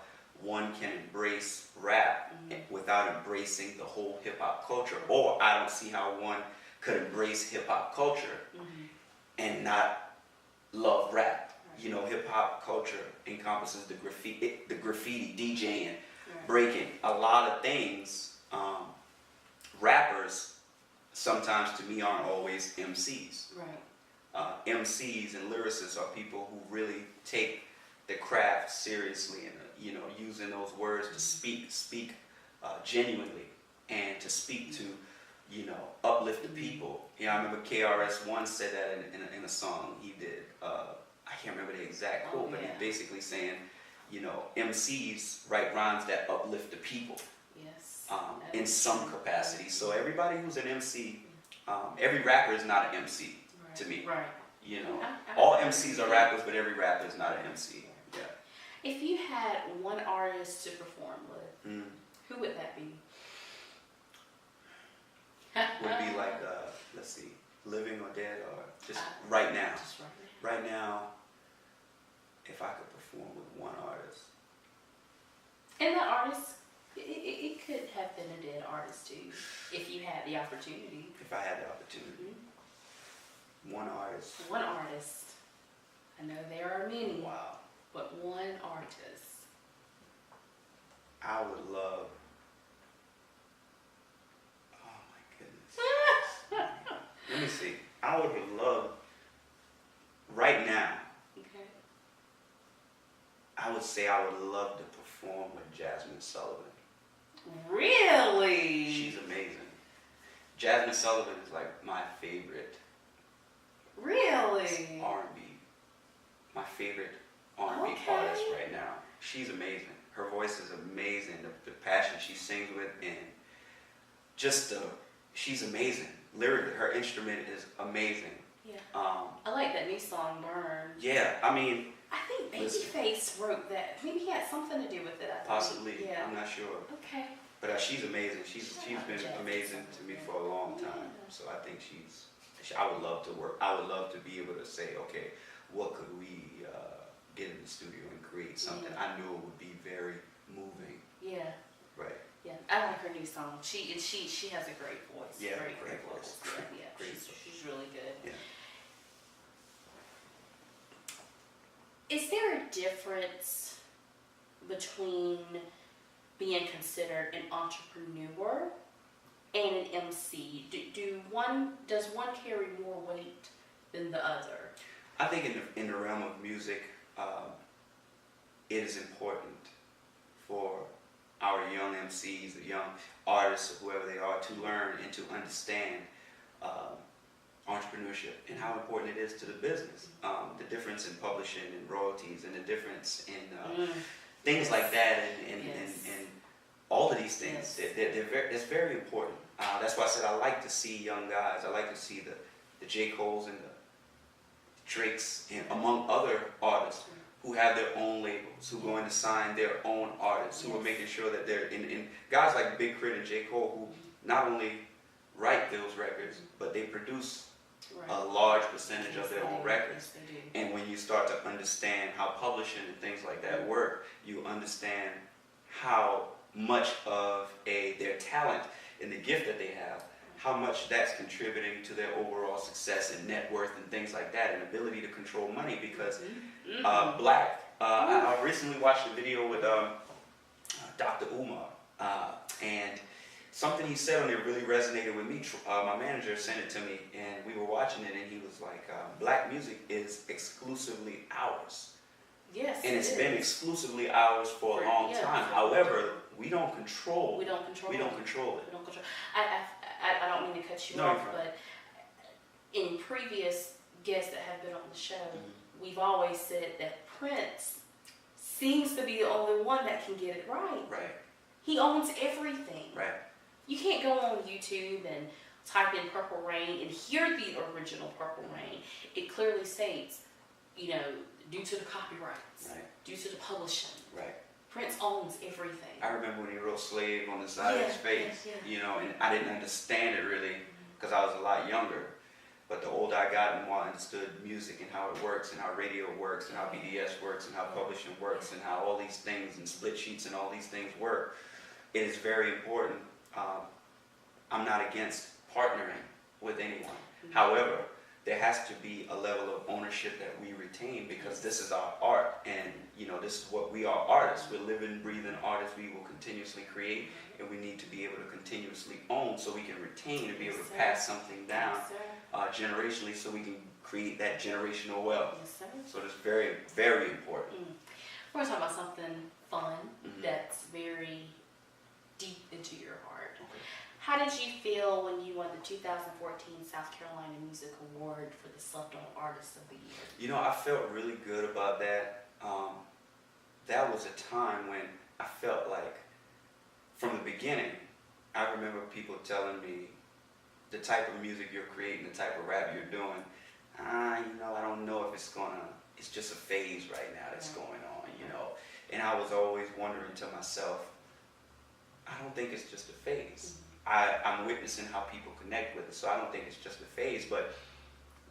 one can embrace rap without embracing the whole hip hop culture. Or I don't see how one could embrace hip hop culture and not love rap. You know, hip hop culture encompasses the graffiti, DJing, breaking, a lot of things. Rappers, sometimes to me, aren't always MCs. MCs and lyricists are people who really take the craft seriously and, you know, using those words to speak genuinely and to speak to, you know, uplift the people. You know, I remember KRS-One said that in a song he did. I can't remember the exact quote, but he's basically saying, you know, MCs write rhymes that uplift the people. In some capacity. So everybody who's an MC, every rapper is not an MC to me. You know, all MCs are rappers, but every rapper is not an MC. Yeah. If you had one artist to perform with, who would that be? Would it be like, let's see, living or dead, or just right now? Just right now, if I could perform with one artist. And that artist, it could have been a dead artist too, if you had the opportunity. If I had the opportunity. One artist. One artist. I know there are many. Wow. But one artist. I would love. Oh my goodness. Let me see. I would love would say I would love to perform with Jasmine Sullivan. Really? She's amazing. Jasmine Sullivan is like my favorite Really? R&B. My favorite R&B Okay. artist right now. She's amazing. Her voice is amazing. The passion she sings with, and just she's amazing. Lyrically, her instrument is amazing. Yeah. I like that new song, Burn. Yeah, I mean, I think Babyface wrote that. Maybe he had something to do with it. I think. possibly. Yeah. I'm not sure. Okay. But she's amazing. She's been amazing to me for a long time. So I think I would love to work. I would love to be able to say, okay, what could we get in the studio and create something? I knew it would be very moving. Yeah. Right. Yeah. I like her new song. She has a great voice. Yeah, Great voice. vocals. Yeah. Great She's really good. Yeah. Is there a difference between being considered an entrepreneur and an MC? Does one carry more weight than the other? I think in the realm of music, it is important for our young MCs, the young artists, or whoever they are, to learn and to understand entrepreneurship and how important it is to the business. The difference in publishing and royalties, and the difference in things like that, and all of these things. It's very important. That's why I said I like to see young guys. I like to see the J. Coles and the Drakes, and among other artists who have their own labels, who are going to sign their own artists, who are making sure that they're in guys like Big Crit and J. Cole, who not only write those records, but they produce a large percentage of their own records. Yes, they do. And when you start to understand how publishing and things like that work, you understand how much of their talent and the gift that they have, how much that's contributing to their overall success and net worth and things like that, and ability to control money. Because Black, I recently watched a video with Dr. Umar, and something he said on it really resonated with me. My manager sent it to me, and we were watching it, and he was like, Black music is exclusively ours. Yes. And it's been exclusively ours for a long time. However, we don't control it. We don't control it. I don't mean to cut you off, but in previous guests that have been on the show, we've always said that Prince seems to be the only one that can get it right. Right. He owns everything. Right. You can't go on YouTube and type in Purple Rain and hear the original Purple Rain. It clearly states, due to the copyrights, due to the publishing. Right. Prince owns everything. I remember when he wrote Slave on the side of his face, and I didn't understand it really because I was a lot younger. But the older I got, the more I understood music and how it works, and how radio works, and how BDS works, and how publishing works, and how all these things and split sheets and all these things work. It is very important. I'm not against partnering with anyone. However, there has to be a level of ownership that we retain, because this is our art, and this is what we are, artists. We're living, breathing artists. We will continuously create, and we need to be able to continuously own, so we can retain and be able to pass something down generationally, so we can create that generational wealth. Yes, sir. So it's very, very important. We're going to talk about something fun that's very deep into your heart. Okay. How did you feel when you won the 2014 South Carolina Music Award for the Slept-On Artist of the Year? I felt really good about that. That was a time when I felt like, from the beginning, I remember people telling me, the type of music you're creating, the type of rap you're doing, I don't know if it's just a phase right now that's going on, And I was always wondering to myself, I don't think it's just a phase. I'm witnessing how people connect with it, so I don't think it's just a phase. But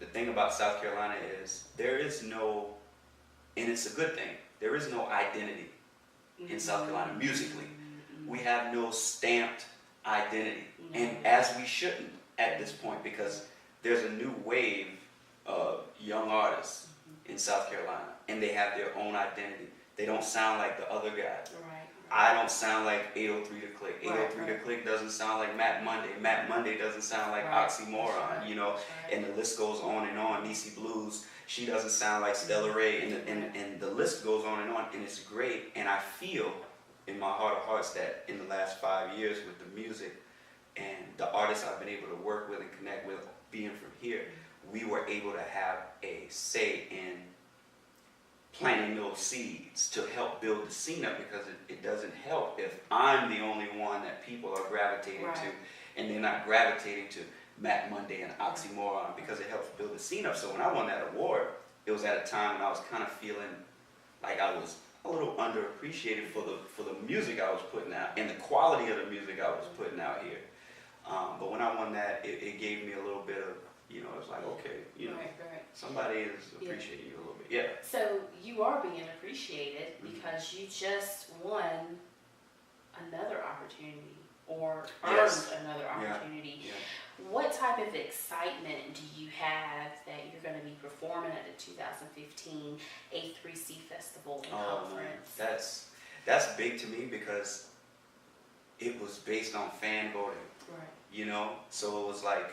the thing about South Carolina is there is no, and it's a good thing, there is no identity in South Carolina musically. We have no stamped identity, and as we shouldn't at this point, because there's a new wave of young artists in South Carolina, and they have their own identity. They don't sound like the other guys. I don't sound like 803 to Click. 803 Right, to Click doesn't sound like Matt Monday. Matt Monday doesn't sound like Right. Oxymoron, Right. you know, Right. and the list goes on and on. Niecy Blues, she doesn't sound like Stella Ray, and the list goes on, and it's great. And I feel in my heart of hearts that in the last 5 years with the music and the artists I've been able to work with and connect with, being from here, we were able to have a say in planting those seeds to help build the scene up, because it doesn't help if I'm the only one that people are gravitating Right. to, and they're not gravitating to Matt Monday and Oxymoron, because it helps build the scene up. So when I won that award, it was at a time when I was kind of feeling like I was a little underappreciated for the music I was putting out and the quality of the music I was putting out here. But when I won that, it gave me a little bit of, you know, it's like, okay, you know, Right. somebody is appreciating you a little bit. Yeah. So you are being appreciated because you just won another opportunity or earned Yes. another opportunity. Yeah. What type of excitement do you have that you're going to be performing at the 2015 A3C Festival and Conference? That's big to me, because it was based on fan voting, Right. you know? So it was like,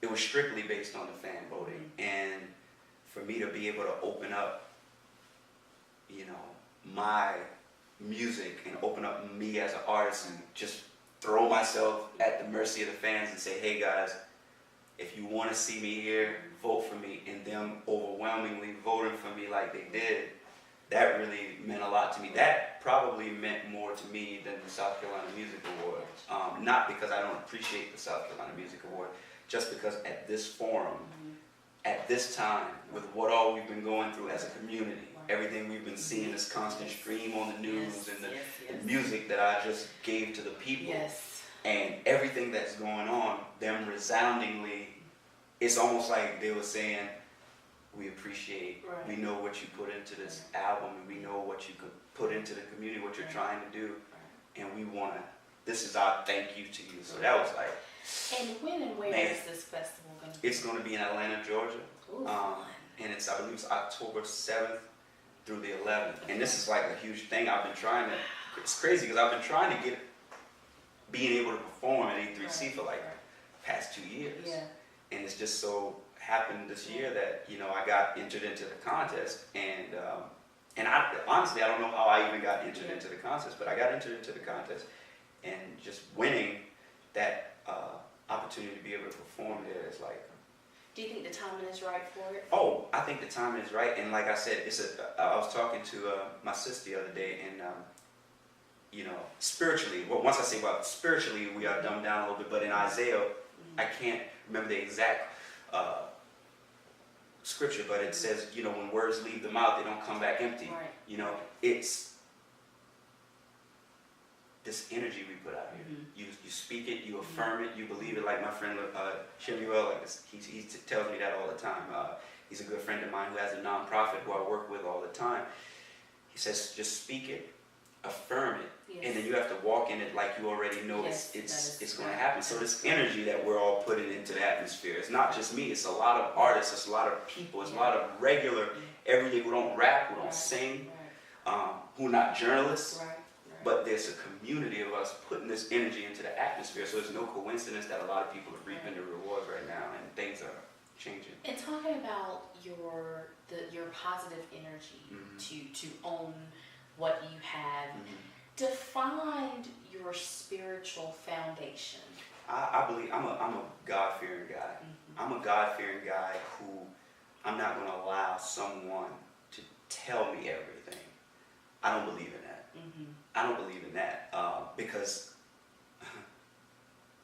it was strictly based on the fan voting. And for me to be able to open up, you know, my music and open up me as an artist and just throw myself at the mercy of the fans and say, hey guys, if you want to see me here, vote for me, and them overwhelmingly voting for me like they did, that really meant a lot to me. That probably meant more to me than the South Carolina Music Award. Not because I don't appreciate the South Carolina Music Award, just because at this forum, at this time, with what all we've been going through as a community, everything we've been seeing, this constant stream on the news, and the music that I just gave to the people, and everything that's going on, them resoundingly, it's almost like they were saying, we appreciate, we know what you put into this album, and we know what you could put into the community, what you're trying to do, and we want to, this is our thank you to you. So that was like, And when and where is this festival going to be? it's going to be in Atlanta, Georgia. Ooh, And it's, I believe it's October 7th through the 11th. And this is like a huge thing. I've been trying to, it's crazy because I've been trying to get, being able to perform at A3C for like past 2 years. Yeah. And it's just so happened this year that, you know, I got entered into the contest. And I honestly, I don't know how I even got entered into the contest, but I got entered into the contest, and just winning that opportunity to be able to perform there is like, Do you think the timing is right for it? oh, I think the timing is right. And like I said, I was talking to my sister the other day, and you know, spiritually, well, once I say about spiritually, we are dumbed down a little bit, but in Isaiah, I can't remember the exact scripture, but it says, you know, when words leave the mouth, they don't come back empty. Right. You know, it's this energy we put out here. You speak it, you affirm it, you believe it. Like my friend Shemuel, like he tells me that all the time. He's a good friend of mine who has a nonprofit who I work with all the time. He says, just speak it, affirm it, and then you have to walk in it like you already know it's going to happen. So this energy that we're all putting into the atmosphere, it's not just me, it's a lot of artists, it's a lot of people, it's a lot of regular, everyday, who don't rap, who don't sing, who are not journalists, but there's a community of us putting this energy into the atmosphere. So it's no coincidence that a lot of people are reaping the rewards right now, and things are changing. And talking about your positive energy to own what you have, define your spiritual foundation. I believe I'm a God-fearing guy. I'm a God-fearing guy who I'm not going to allow someone to tell me everything. I don't believe in that. I don't believe in that because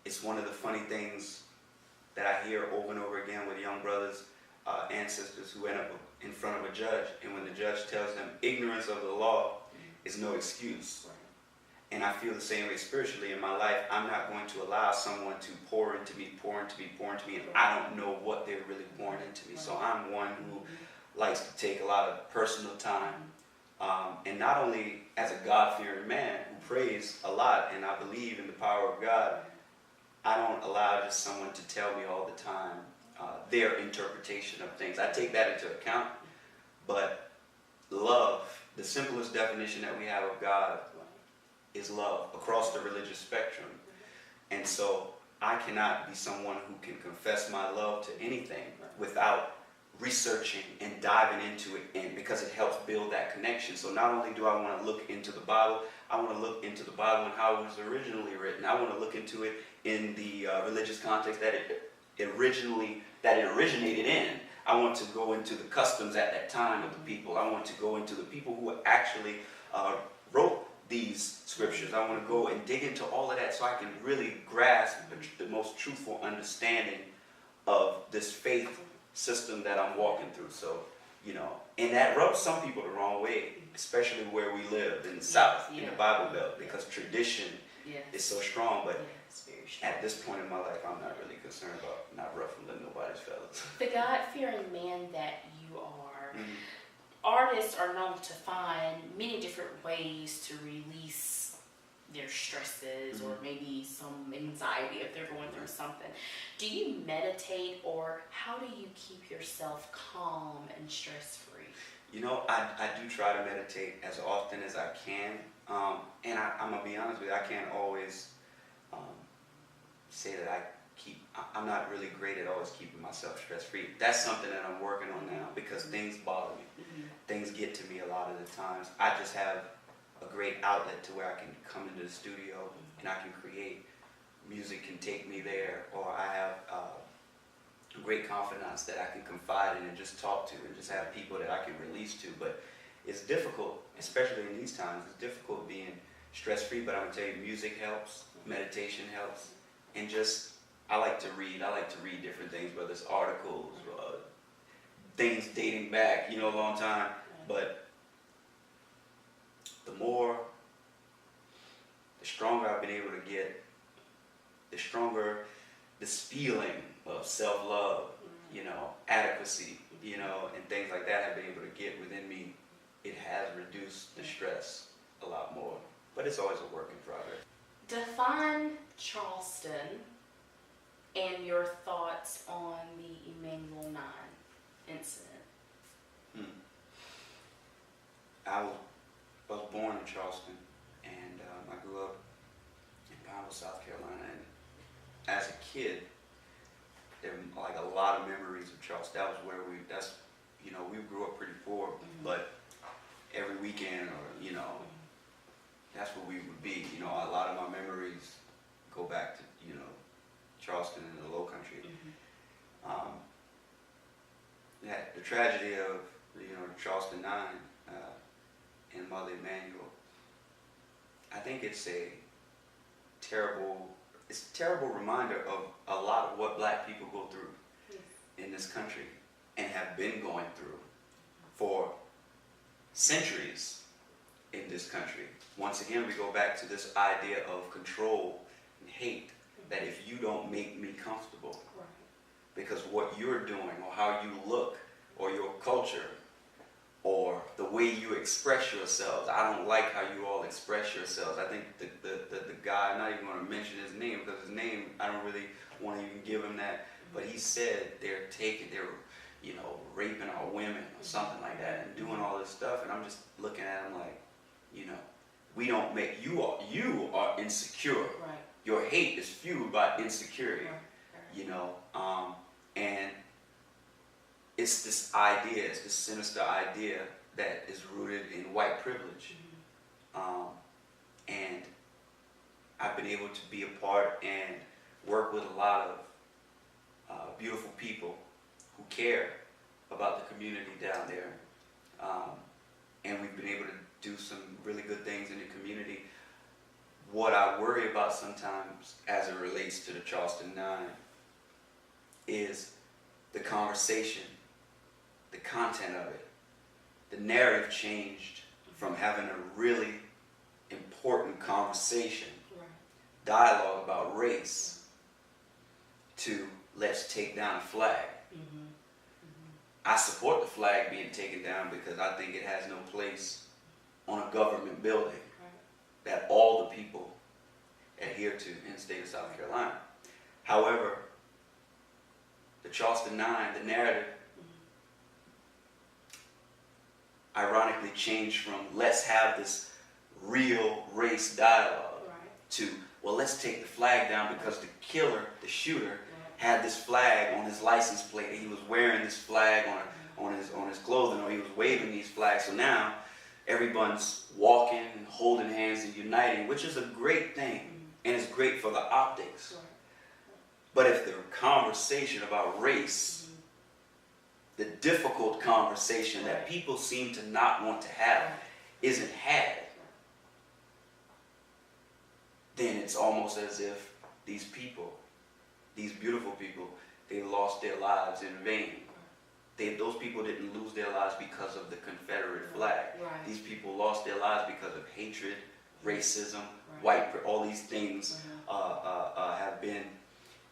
it's one of the funny things that I hear over and over again with young brothers and sisters who end up in front of a judge, and when the judge tells them ignorance of the law is no excuse. And I feel the same way spiritually in my life. I'm not going to allow someone to pour into me, and I don't know what they're really pouring into me. So I'm one who likes to take a lot of personal time. And not only as a God-fearing man who prays a lot and I believe in the power of God, I don't allow just someone to tell me all the time their interpretation of things. I take that into account, but love, the simplest definition that we have of God, is love across the religious spectrum. And so I cannot be someone who can confess my love to anything without researching and diving into it, and because it helps build that connection. So not only do I want to look into the Bible, I want to look into the Bible and how it was originally written. I want to look into it in the religious context that it originated in. I want to go into the customs at that time of the people. I want to go into the people who actually wrote these scriptures. I want to go and dig into all of that so I can really grasp the most truthful understanding of this faith system that I'm walking through. So, you know, and that rubs some people the wrong way, especially where we live in the South, in the Bible Belt, because tradition is so strong. But at this point in my life, I'm not really concerned about not ruffling nobody's feathers. The God-fearing man that you are, artists are known to find many different ways to release their stresses or maybe some anxiety if they're going through something. Do you meditate, or how do you keep yourself calm and stress-free? You know, I do try to meditate as often as I can, and I'm going to be honest with you, I can't always say that I'm not really great at always keeping myself stress-free. That's something that I'm working on now, because things bother me. Things get to me a lot of the times. I just have a great outlet to where I can come into the studio and I can create. Music can take me there, or I have great confidence that I can confide in and just talk to, and just have people that I can release to. But it's difficult, especially in these times. It's difficult being stress-free, but I'm going to tell you, music helps, meditation helps, and just, I like to read. I like to read different things, whether it's articles, things dating back, a long time. But the stronger I've been able to get, the stronger this feeling of self-love, adequacy, and things like that have been able to get within me. It has reduced the stress a lot more, but it's always a work in progress. Define Charleston and your thoughts on the Emmanuel 9 incident. I was born in Charleston, and I grew up in Pineville, South Carolina. And as a kid, there were like a lot of memories of Charleston. That was where we grew up pretty poor, but every weekend, or that's where we would be. A lot of my memories go back to Charleston and the Low Country. The tragedy of the Charleston 9 and Mother Emanuel, I think it's a terrible reminder of a lot of what black people go through in this country and have been going through for centuries in this country. Once again, we go back to this idea of control and hate, that if you don't make me comfortable, because what you're doing or how you look or your culture or the way you express yourselves, I don't like how you all express yourselves. I think the guy, I'm not even going to mention his name, because his name, I don't really want to even give him that, but he said they're raping our women or something like that and doing all this stuff, and I'm just looking at him like, we don't make, you are insecure. Right. Your hate is fueled by insecurity, and it's this idea, it's this sinister idea that is rooted in white privilege. And I've been able to be a part and work with a lot of beautiful people who care about the community down there. And we've been able to do some really good things in the community. What I worry about sometimes as it relates to the Charleston 9 is the conversation, the content of it. The narrative changed from having a really important conversation, dialogue about race, to let's take down a flag. I support the flag being taken down because I think it has no place on a government building that all the people adhere to in the state of South Carolina. However, the Charleston 9, the narrative, ironically changed from let's have this real race dialogue Right. to, well, let's take the flag down because the killer, the shooter, had this flag on his license plate. He was wearing this flag on his clothing, or he was waving these flags. So now everyone's walking and holding hands and uniting, which is a great thing, and it's great for the optics. Right. But if the conversation about race, the difficult conversation that people seem to not want to have, isn't had, then it's almost as if these people, these beautiful people, they lost their lives in vain. Those people didn't lose their lives because of the Confederate flag. Right. These people lost their lives because of hatred, racism, Right. all these things have been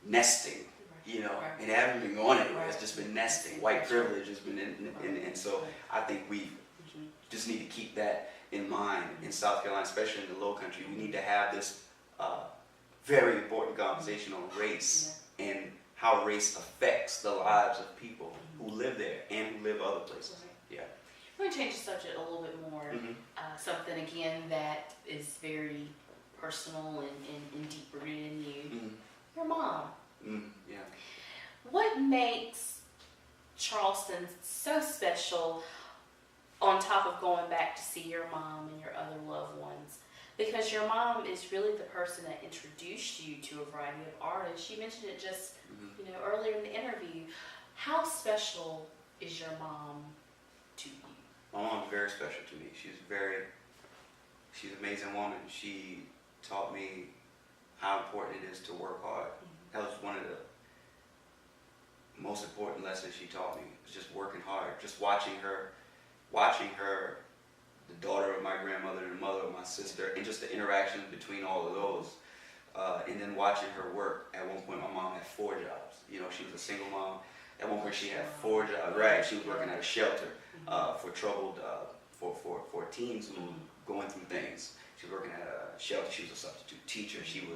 nesting, you know, Right. and they haven't been going anywhere. It's Right. just been nesting. White privilege has been and so I think we just need to keep that in mind in South Carolina, especially in the Low Country. We need to have this very important conversation on race and how race affects the lives of people who live there and who live other places. Right. Yeah. We're going to change the subject a little bit more. Something, again, that is very personal and deep rooted in you. Your mom. Yeah. What makes Charleston so special, on top of going back to see your mom and your other loved ones? Because your mom is really the person that introduced you to a variety of artists. She mentioned it just earlier in the interview. How special is your mom to you? My mom's very special to me. She's an amazing woman. She taught me how important it is to work hard. That was one of the most important lessons she taught me. It was just working hard, just watching her, the daughter of my grandmother and the mother of my sister, and just the interaction between all of those. And then watching her work. At one point, my mom had 4 jobs. You know, she was a single mom. At one point, she had 4 jobs. Right, she was working at a shelter for troubled, for teens who were going through things. She was working at a shelter. She was a substitute teacher. She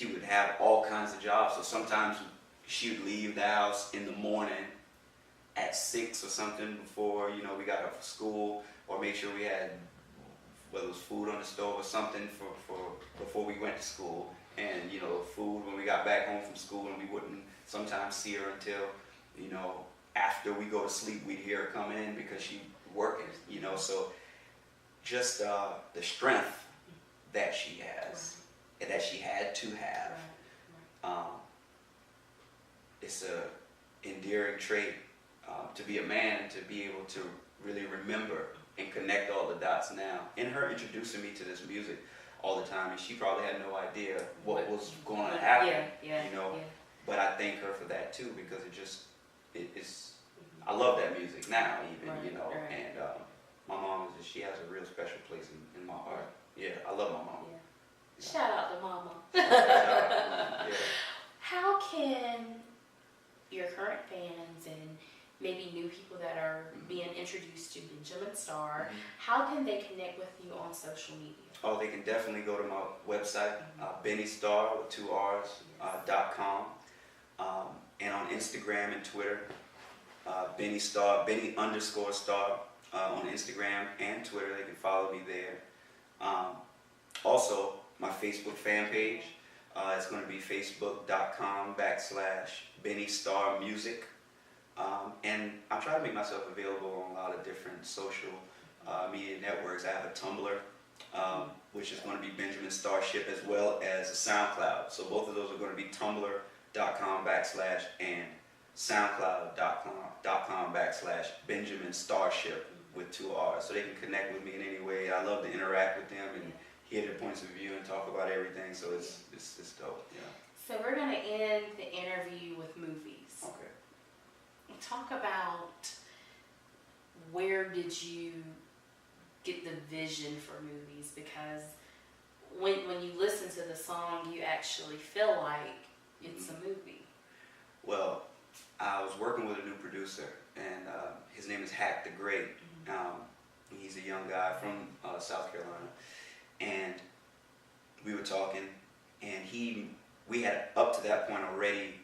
would have all kinds of jobs. So sometimes she would leave the house in the morning at 6 or something before, we got up for school, or make sure we had, whether it was food on the stove or something for before we went to school. And, food when we got back home from school, and we wouldn't sometimes see her until, after we go to sleep, we'd hear her coming in because she working, so just the strength that she has, and that she had to have, it's a endearing trait to be a man, to be able to really remember and connect all the dots now. And her introducing me to this music all the time, and she probably had no idea what was going to happen, but I thank her for that too, because it's I love that music now even, and my mom she has a real special place in my heart. Yeah, I love my mom. Yeah. Shout out to mama. Yeah. How can your current fans and maybe new people that are being introduced to Benjamin Starr, how can they connect with you on social media? Oh, they can definitely go to my website, Benny Starr with 2 R's, .com, and on Instagram and Twitter, Benny Starr, Benny_Starr on Instagram and Twitter. They can follow me there. Also, my Facebook fan page, it's going to be facebook.com/Benny Starr Music. And I try to make myself available on a lot of different social media networks. I have a Tumblr, which is going to be Benjamin Starship, as well as a SoundCloud. So both of those are going to be tumblr.com/ and soundcloud.com/ Benjamin Starship with 2 R's. So they can connect with me in any way. I love to interact with them and hear their points of view and talk about everything. So it's dope. Yeah. So we're going to end the interview with movies. Okay. Talk about, where did you get the vision for movies? Because when you listen to the song, you actually feel like it's a movie. Well, I was working with a new producer, and his name is Hack the Great. He's a young guy from South Carolina, and we were talking, and we had up to that point already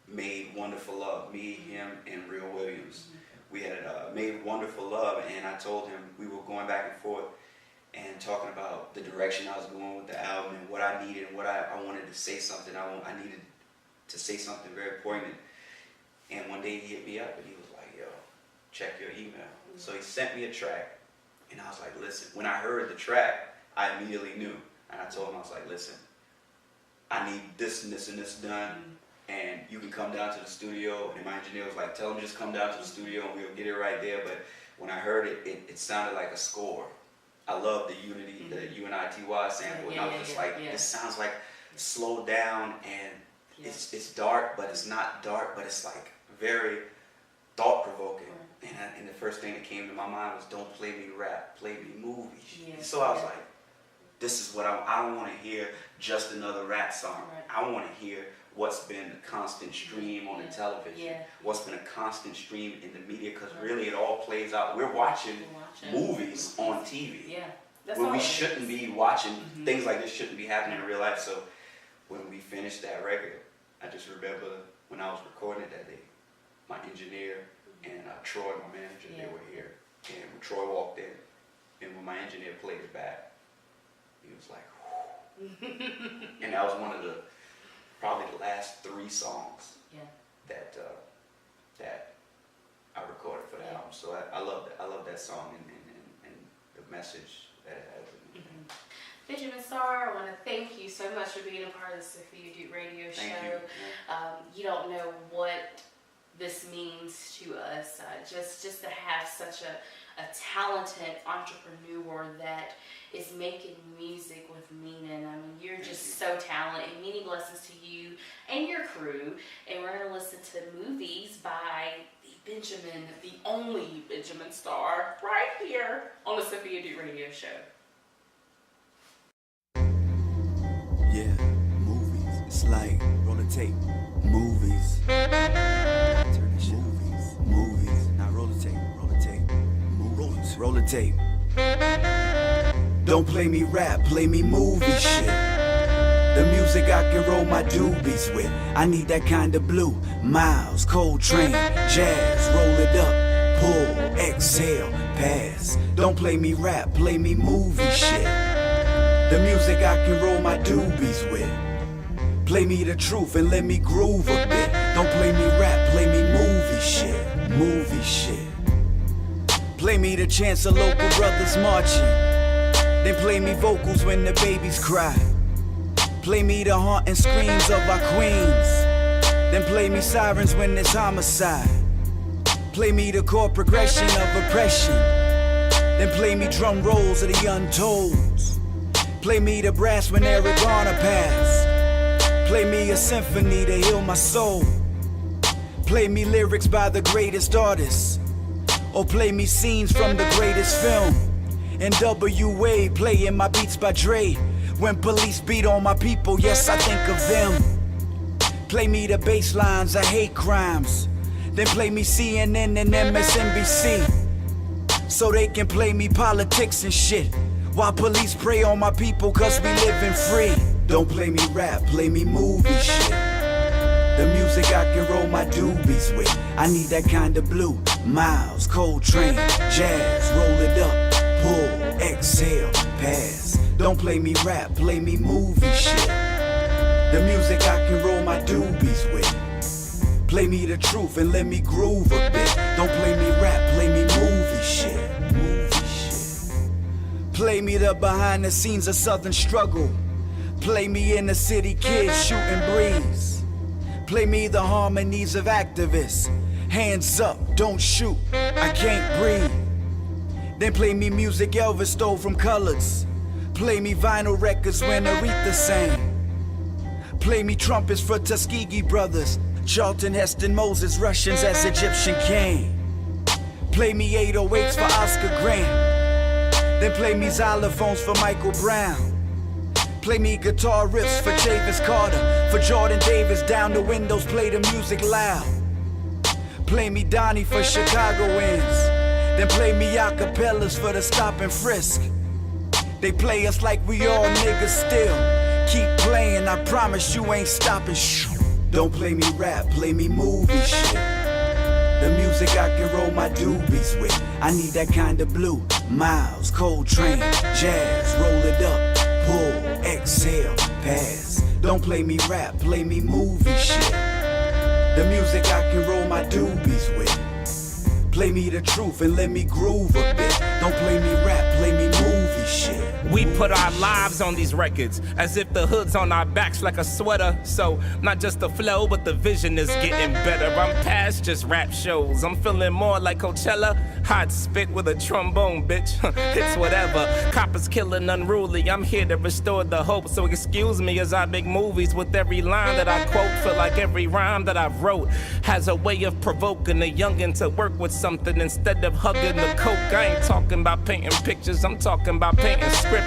made Wonderful Love, me, him, and Real Williams. We had made Wonderful Love, and I told him, we were going back and forth, and talking about the direction I was going with the album and what I needed and what I wanted to say something. I needed to say something very poignant. And one day he hit me up and he was like, yo, check your email. So he sent me a track and I was like, listen, when I heard the track, I immediately knew. And I told him, I was like, listen, I need this and this and this done. And you can come down to the studio. And my engineer was like, tell him just come down to the studio and we'll get it right there. But when I heard it, it sounded like a score. I love the Unity, the UNITY sample. And I was just like, this sounds like slowed down and it's dark, but it's not dark, but it's like very thought-provoking. And the first thing that came to my mind was, don't play me rap, play me movies. So I was like, this is what I don't want to hear just another rap song. I want to hear what's been a constant stream on the television, what's been a constant stream in the media, because really it all plays out. We're watching movies on TV. When we shouldn't be watching, things like this shouldn't be happening in real life. So when we finished that record, I just remember when I was recording it that day, my engineer and Troy, my manager, they were here. And when Troy walked in, and when my engineer played it back, he was like, whew. And that was one of probably the last 3 songs that I recorded for the album. So I love that. I love that song and the message that it has. Benjamin Starr, I want to thank you so much for being a part of the Sophia Duke radio show. Thank you. You don't know what this means to us, just to have such a talented entrepreneur that is making music with meaning. I mean, you're just so talented, and many blessings to you and your crew. And we're going to listen to Movies by the only Benjamin Starr, right here on the Sophia Duke radio show. Yeah, movies. It's like roll the tape. Movies. Turn the shit. Movies. Now roll the tape. Roll the tape. Movies. Roll the tape. Don't play me rap, play me movie shit. The music I can roll my doobies with. I need that kind of blue. Miles, Coltrane, jazz. Roll it up, pull, exhale, pass. Don't play me rap, play me movie shit. The music I can roll my doobies with. Play me the truth and let me groove a bit. Don't play me rap, play me movie shit. Movie shit. Play me the chants of local brothers marching. Then play me vocals when the babies cry. Play me the haunting screams of our queens. Then play me sirens when there's homicide. Play me the chord progression of oppression. Then play me drum rolls of the untolds. Play me the brass when they're gonna pass. Play me a symphony to heal my soul. Play me lyrics by the greatest artists. Or play me scenes from the greatest film. NWA playing my beats by Dre. When police beat on my people, yes, I think of them. Play me the bass lines of hate crimes. Then play me CNN and MSNBC. So they can play me politics and shit. While police prey on my people cause we living free. Don't play me rap, play me movie shit. The music I can roll my doobies with. I need that kind of blue. Miles, Coltrane, jazz. Roll it up, pull, exhale, pass. Don't play me rap, play me movie shit. The music I can roll my doobies with. Play me the truth and let me groove a bit. Don't play me rap, play me movie shit. Play me the behind the scenes of Southern struggle. Play me in the city kids shooting breeze. Play me the harmonies of activists. Hands up, don't shoot, I can't breathe. Then play me music Elvis stole from Colors. Play me vinyl records when Aretha sang. Play me trumpets for Tuskegee brothers. Charlton Heston, Moses, Russians as Egyptian king. Play me 808s for Oscar Grant. Then play me xylophones for Michael Brown. Play me guitar riffs for Chavis Carter. For Jordan Davis, down the windows, play the music loud. Play me Donnie for Chicagoans. Then play me acapellas for the stop and frisk. They play us like we all niggas still. Keep playing, I promise you ain't stopping. Don't play me rap, play me movie shit. The music I can roll my doobies with. I need that kind of blue. Miles, Coltrane, jazz, roll it up, pull, exhale, pass. Don't play me rap, play me movie shit. The music I can roll my doobies with. Play me the truth and let me groove a bit. Don't play me rap, play me movie shit. We put our lives on these records, as if the hood's on our backs like a sweater. So, not just the flow, but the vision is getting better. I'm past just rap shows, I'm feeling more like Coachella. Hot spit with a trombone, bitch. It's whatever. Coppers killing unruly, I'm here to restore the hope. So excuse me as I make movies with every line that I quote. Feel like every rhyme that I've wrote has a way of provoking a youngin' to work with something instead of hugging the coke. I ain't talking about painting pictures, I'm talking about painting scriptures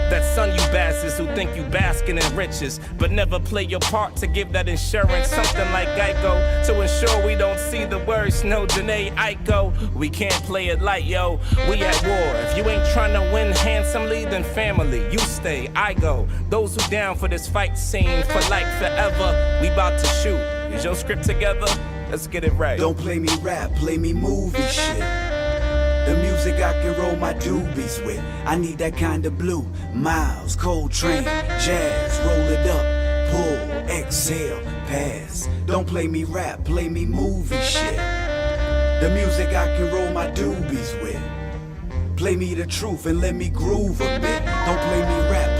that son you bastards who think you basking in riches, but never play your part to give that insurance something like Geico to ensure we don't see the worst. No, Janae Aiko, we can't play it light, yo. We at war. If you ain't trying to win handsomely, then family, you stay, I go. Those who down for this fight scene for like forever, we about to shoot. Is your script together? Let's get it right. Don't play me rap, play me movie shit. The music I can roll my doobies with. I need that kind of blue. Miles, Coltrane, jazz, roll it up, pull, exhale, pass. Don't play me rap, play me movie shit. The music I can roll my doobies with. Play me the truth and let me groove a bit. Don't play me rap,